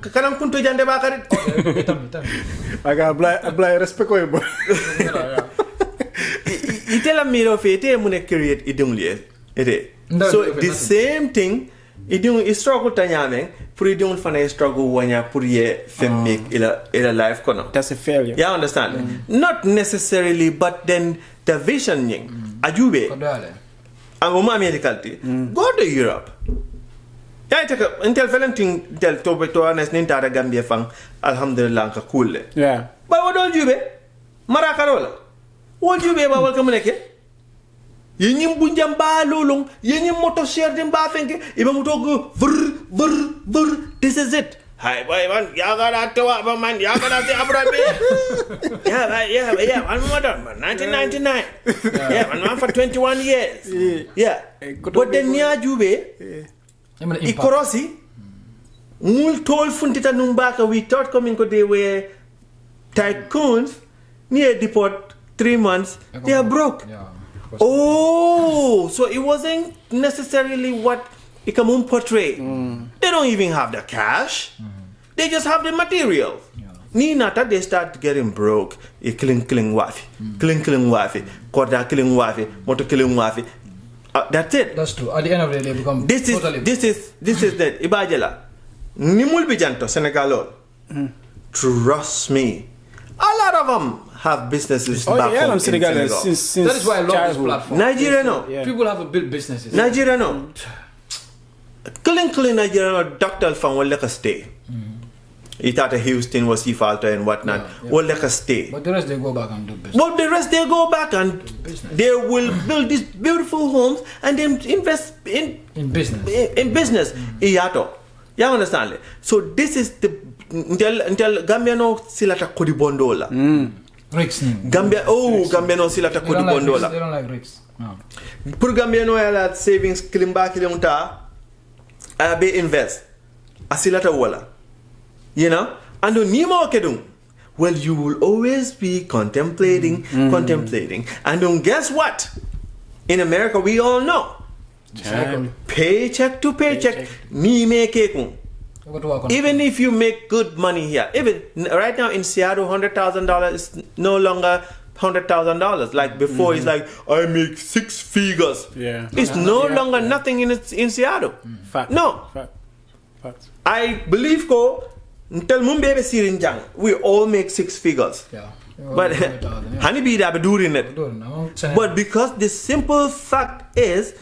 kanam kunto jande bakari. I got apply respect ko yebo. Ite la miro fe ite mo ne create idunglie. So the same thing, it struggle tanyameng, pour idung fana struggle wanya pour ye make ila life kono. That's a failure. Yeah, understand? Not necessarily, but then the vision ying. Ajube. Angoma medical go to Europe. Yeah, take until Valentin tell to honest ninta Gambia fang alhamdulillah ka cool. Yeah. But what don't you be? Marakarola. What you be about welcome neke? Yenyim bunjam ba lolong, yenyim moto share dem ba fenke, iba moto go vrr. This is it. Hi boy man, yaga to ba man, yaga te abrabe. Yeah, one more man, 1999. Yeah, man for 21 years. Yeah. But then nya jube, ikorosi, mul tol funtita numbaka we thought coming ko they were tycoons near deport 3 months, they are broke. Yeah. Oh, so it wasn't necessarily what Ikamun portray. They don't even have the cash. They just have the material. Ni nata, they start getting broke. Killing wafi. Killing wafi. Korda killing wafi. Moto killing wafi. That's it. That's true. At the end of the day, they become This is the Ibajela. Nimul bijanto Senegal. Trust me. A lot of them have businesses back home in Senegal. Since that is why I love this platform. Nigeria no. Yeah. People have built businesses. Nigeria no. Killing Nigeria no. Doctor from Wallaka stay. He thought Houston was Falter and whatnot. Wallaka stay. But the rest they go back and do business. But the rest they go back and they will build these beautiful homes and then invest in business. In business. Iyato. You understand? So this is the until Gambia no silata kodi bondola. Ricks. Gambia no silata kodi bondola. They don't like ricks. No. Pour Gambia no yala savings kilimba kilimta be invest. Asilata wala. You know? And nimo kedung. Well, you will always be contemplating. And guess what? In America, we all know. Paycheck to paycheck. Ni make even if you make good money here, even right now in Seattle, $100,000 is no longer $100,000. Like before, it's like I make 6 figures. Yeah, it's no longer nothing in Seattle. Fact. No, Fact. I believe until Mumbai Sirinjang, we all make 6 figures. Yeah. But honeybee that doing it. But because the simple fact is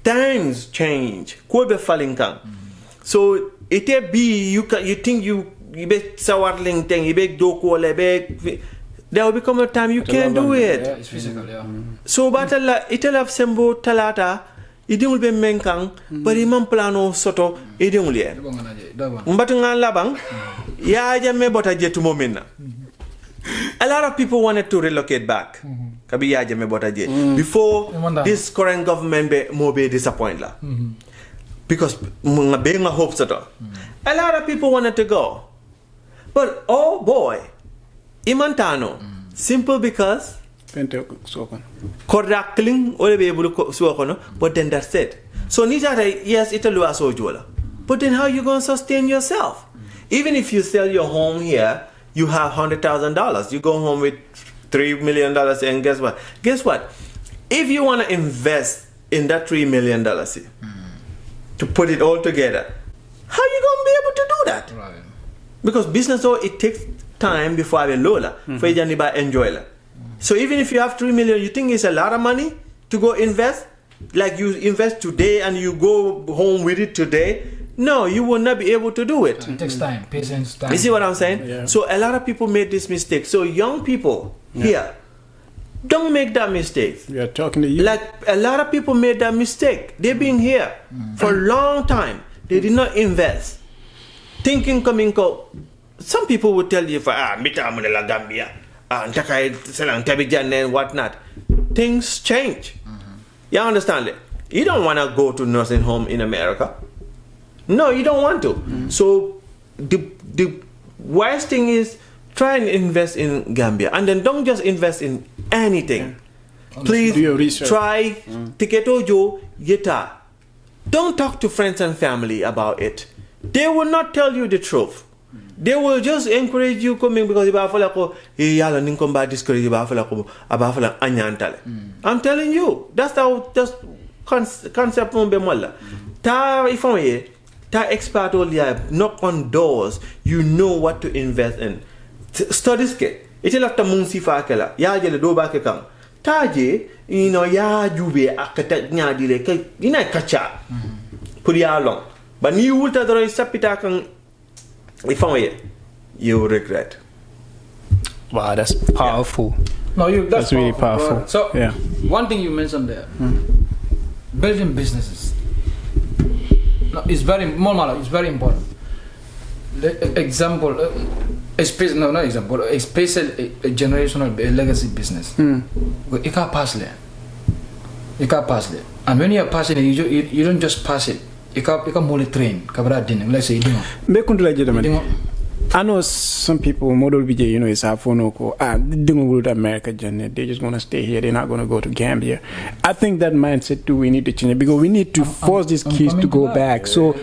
times change. So it be you think you be sawarling thing, you be doko there will become a time you can't do it. Yeah, it's physical, yeah. So batala it'll have sembo talata, it will be menkang, but imam plano soto, it will be. Mbatunga labang, ya jame bota jetu momena. A lot of people wanted to relocate back. Kabi ya jame bota jet. Before this current government be disappointed. Because being a hope a lot of people wanted to go. But oh boy, Imantano, simple because correctly or be able to but then that's it. So Nita, yes, it'll lose so. But then how you gonna sustain yourself? Even if you sell your home here, you have $100,000. You go home with $3 million, and guess what? If you want to invest in that $3 million, to put it all together, how you gonna be able to do that? Right. Because business, it takes time before I will lola for you to enjoy it. So even if you have $3 million, you think it's a lot of money to go invest? Like you invest today and you go home with it today? No, you will not be able to do it. It takes time, patience, time. You see what I'm saying? Yeah. So a lot of people made this mistake. So young people here, don't make that mistake. We are talking to you. Like a lot of people made that mistake. They've been here for a long time. They did not invest. Thinking coming out. Some people would tell you for Gambia and whatnot. Things change. You understand it? You don't want to go to nursing home in America. No, you don't want to. So the wise thing is try and invest in Gambia, and then don't just invest in anything. Please do your research. Try Tiketojo Yeta. Don't talk to friends and family about it. They will not tell you the truth. They will just encourage you coming because I'm telling you, that's how concept ta expert knock on doors, you know what to invest in. Studies ke ite lafta munsi fa kala ya jele do ba ke kam taje ya jube akata nyaadi le ke ina kacha pour ya long but ni wulta doro sapita kan you will regret. Wow, that's powerful. No, that's really powerful. Bro. So one thing you mentioned there, building businesses. No, it's very important. The example, a generational legacy business. You can't pass it. And when you are passing it, you don't just pass it. You can't train. Let's say I know some people, model BJ, you know, it's our phone they don't go to America, Janet. They're just gonna stay here. They're not gonna go to Gambia. I think that mindset too, we need to change it because we need to force these kids to go back. So,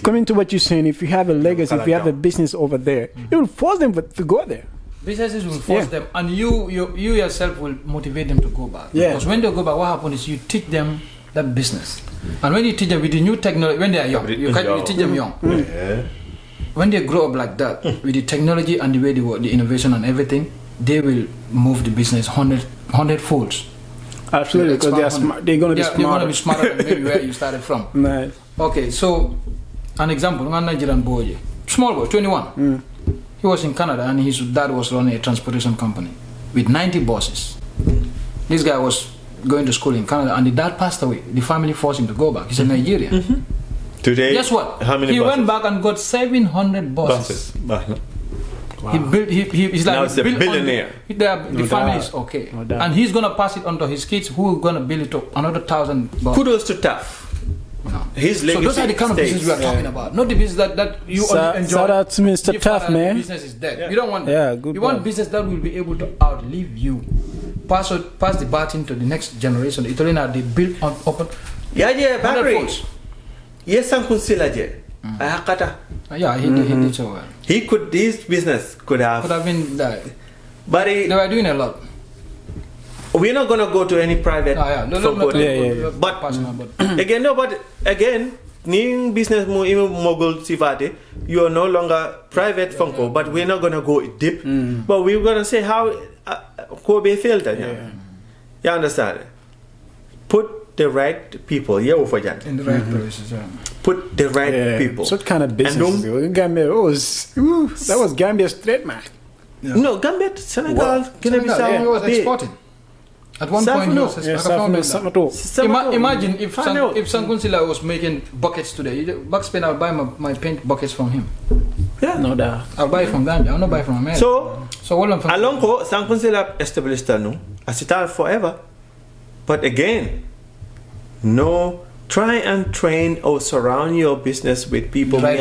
coming to what you're saying, if you have a legacy, if you have a business over there, you will force them to go there. Businesses will force them, and you yourself will motivate them to go back. Yeah. Because when they go back, what happens is you teach them that business, and when you teach them with the new technology, when they are young, you teach them young. Yeah. When they grow up like that, with the technology and the way they work, the innovation and everything, they will move the business 100 folds. Absolutely, because they are smart. They're going to be smarter. They're going to be smarter than maybe where you started from. Nice. Okay, so an example, one Nigerian boy, small boy, 21. He was in Canada and his dad was running a transportation company with 90 buses. This guy was going to school in Canada and the dad passed away. The family forced him to go back. He's a Nigerian. Today, guess what? How many he buses? went back and got 700 buses. Wow. He built. He's like Now he's a billionaire. The family is okay, and he's gonna pass it on to his kids, who are gonna build it to another 1,000 buses. Kudos to Taff. No. His legacy. So those are the kind of business we are talking about, not the business that you only enjoy. Shout out to Mr. Taff, man. Business is dead. You don't want. Good. You want business that will be able to outlive you, pass the baton to the next generation. Italy now they build on open. Yeah, Bakary. Yes, Sankun Silaje. Yeah, he did so well. His business could have been that. But they were doing a lot. We're not gonna go to any private. But again, ning business mo mogul sivate, you are no longer private funko, but we're not gonna go deep. But we're gonna say how Kobe failed. You understand? Put the right people in the right places. Put the right people. So what kind of business? Gambia that was Gambia's trademark. Yeah. No, Gambia, Senegal, Guinea-Bissau. He was exporting. At one point, he was imagine if Sankunsila was making buckets today. Backspin, I'll buy my paint buckets from him. Yeah, no doubt. I'll buy it from Gambia. I'll not buy it from America. So Alonko, Sankunsila established Asital forever. But again, try and train or surround your business with people. Right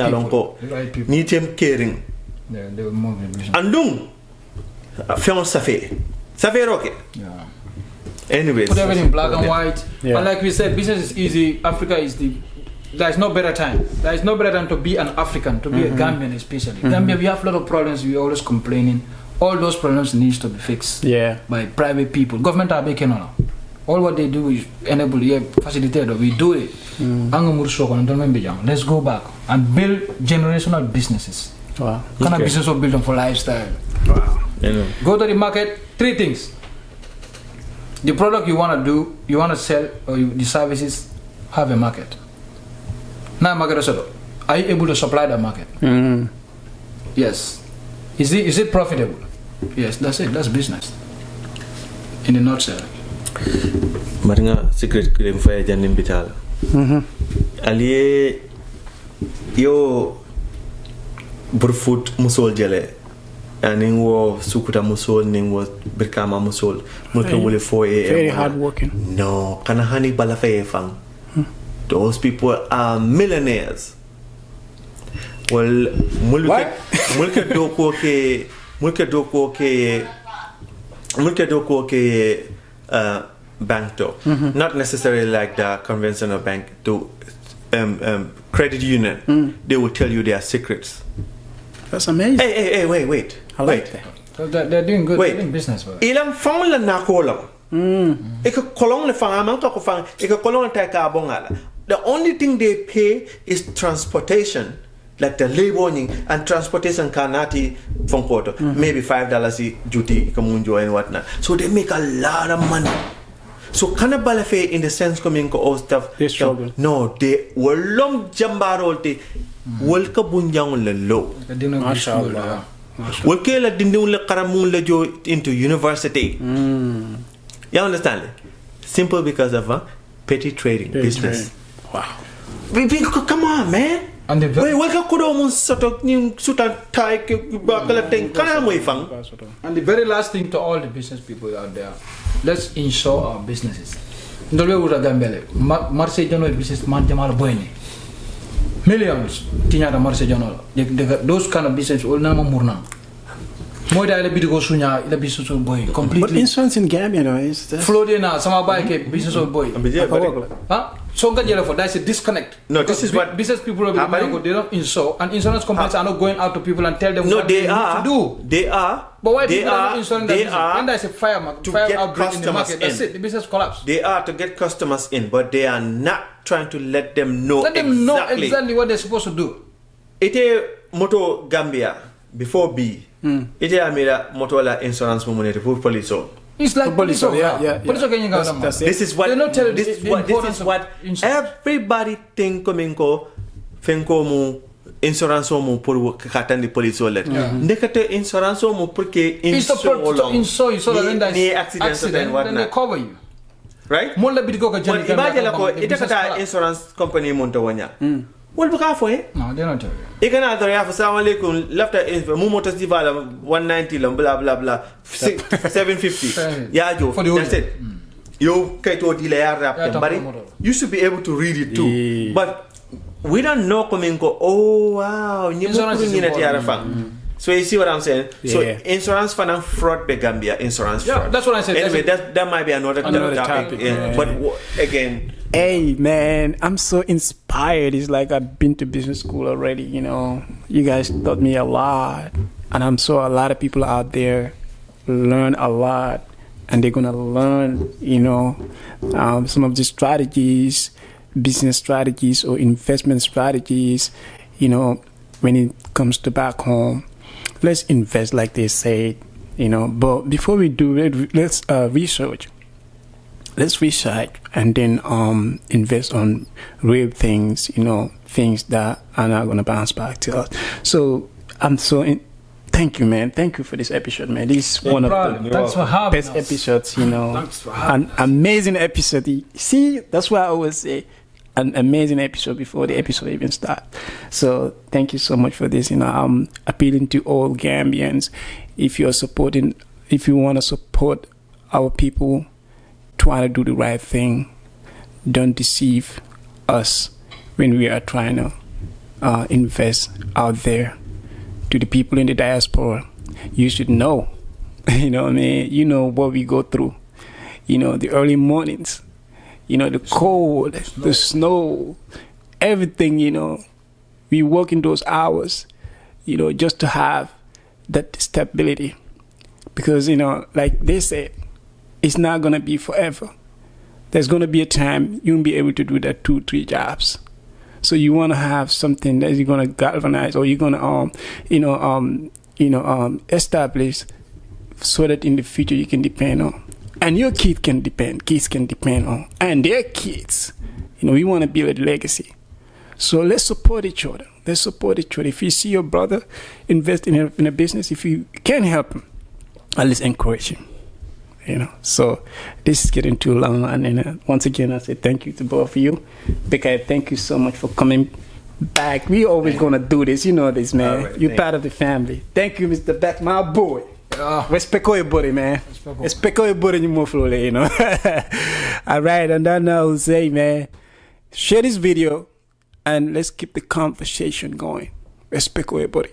people. Need them caring. They will move the business. Andung, film Safe rocket. Yeah. Anyways, put everything black and white. Yeah. And like we said, business is easy. Africa is there's no better time. There is no better time to be an African, to be a Gambian especially. Gambia, we have a lot of problems. We're always complaining. All those problems needs to be fixed by private people. Government are making on. All what they do is enable, facilitate. We do it. Let's go back and build generational businesses. Wow. Kind of business of building for lifestyle. Wow. Go to the market. 3 things. The product you want to do, you want to sell, or the services, have a market. Now, market also. Are you able to supply the market? Yes. Is it profitable? Yes, that's it. That's business. In a nutshell. Maringa secret claim for a janin bital. Aliye yo burfoot musol jale. And wo sukuta musol ning wo birkama musol mulke wole 4 a.m. Very hard working. No, kana hani balafaye fang. Those people are millionaires. Well, mulke doko ke bank to. Not necessarily like the conventional bank to credit union. They will tell you their secrets. That's amazing. Hey, wait. I like that. So they're doing good. They're doing business. Ilang fang la na kolam. Ika kolong le fang amang ko fang. Ika kolong ta ka bongala. The only thing they pay is transportation, like the laboring and transportation kanati from Porto. Maybe $5 duty kamunjo and whatnot. So they make a lot of money. So kanabalafe in the sense coming ko stuff. They struggle. No, they were long jambarolte. Wolka bunjang le low. Mashallah. Wolke la dindung le karamun le jo into university. You understand? Simple because of petty trading business. Wow. Come on, man. And the wait, welcome kudo mun soto ni sutan tai ke bakala teng kana mo ifang. And the very last thing to all the business people out there, let's insure our businesses. Ndolwe ura gambele. Marse jono business man jamal boyne. millions. Tinya da marse jono. Those kind of business all na murna. Moi da ile bidigo sunya ile business boy completely. But insurance in Gambia, no, is that? Florida sama ba ke business boy. Huh? So that's a disconnect. No, this is what business people are they don't insure, and insurance companies are not going out to people and tell them no, what they need are to do. They are. But why they people are not insuring that business? When there's a fire outbreak in the market, that's it. The business collapse. They are to get customers in, but they are not trying to let them know. Let them know exactly what they're supposed to do. Ite moto Gambia before B. Ite amira moto la insurance money for police. It's like police. This is what everybody think coming ko fenko mu insurance mu pour katandi police let. Ndekete insurance mu porque insure so that when there's accident then they cover you. Right? Mo la bidigo ka jani kan. Imagine ko ite kata insurance company monto wanya. What we have for it? No, they don't tell you. You can have assalamu alaikum left mu motor divala 190 blah blah blah 750. Yeah, Joe. That's it. You kaito dile ya rap but you should be able to read it too. Yeah. But we don't know coming go oh wow so you see what I'm saying? Yeah. So insurance fund and fraud the Gambia insurance fraud. That's what I said. Anyway, that might be another topic. Yeah. But again, hey man, I'm so inspired. It's like I've been to business school already, you know. You guys taught me a lot. And I'm sure a lot of people out there learn a lot. And they're gonna learn, you know, some of the strategies, business strategies or investment strategies, you know, when it comes to back home. Let's invest like they say, you know. But before we do it, let's research. Let's research and then invest on real things, you know, things that are not going to bounce back to us. So I'm thank you, man. Thank you for this episode, man. This is one of the best episodes, you know. An amazing episode. See, that's why I always say an amazing episode before the episode even starts. So thank you so much for this. You know, I'm appealing to all Gambians. If you want to support our people, try to do the right thing. Don't deceive us when we are trying to invest out there. To the people in the diaspora, you should know. You know what I mean? You know what we go through. You know, the early mornings. You know, the cold, the snow, everything, you know. We work in those hours, you know, just to have that stability. Because, you know, like they said, it's not going to be forever. There's going to be a time you won't be able to do that 2-3 jobs. So you want to have something that you're going to galvanize or you're going to, establish so that in the future you can depend on. And your kids can depend on. And their kids. You know, we want to build a legacy. So let's support each other. If you see your brother invest in a business, if you can help him, at least encourage him. You know, so this is getting too long. And then once again, I say thank you to both of you. Bekai, thank you so much for coming back. We always going to do this. You know this, man. Right, you're part of the family. Thank you, Mr. Beck, my boy. Respect your body, man. Respect your body, you know. All right, and then I'll say, man, share this video and let's keep the conversation going. Respect your body.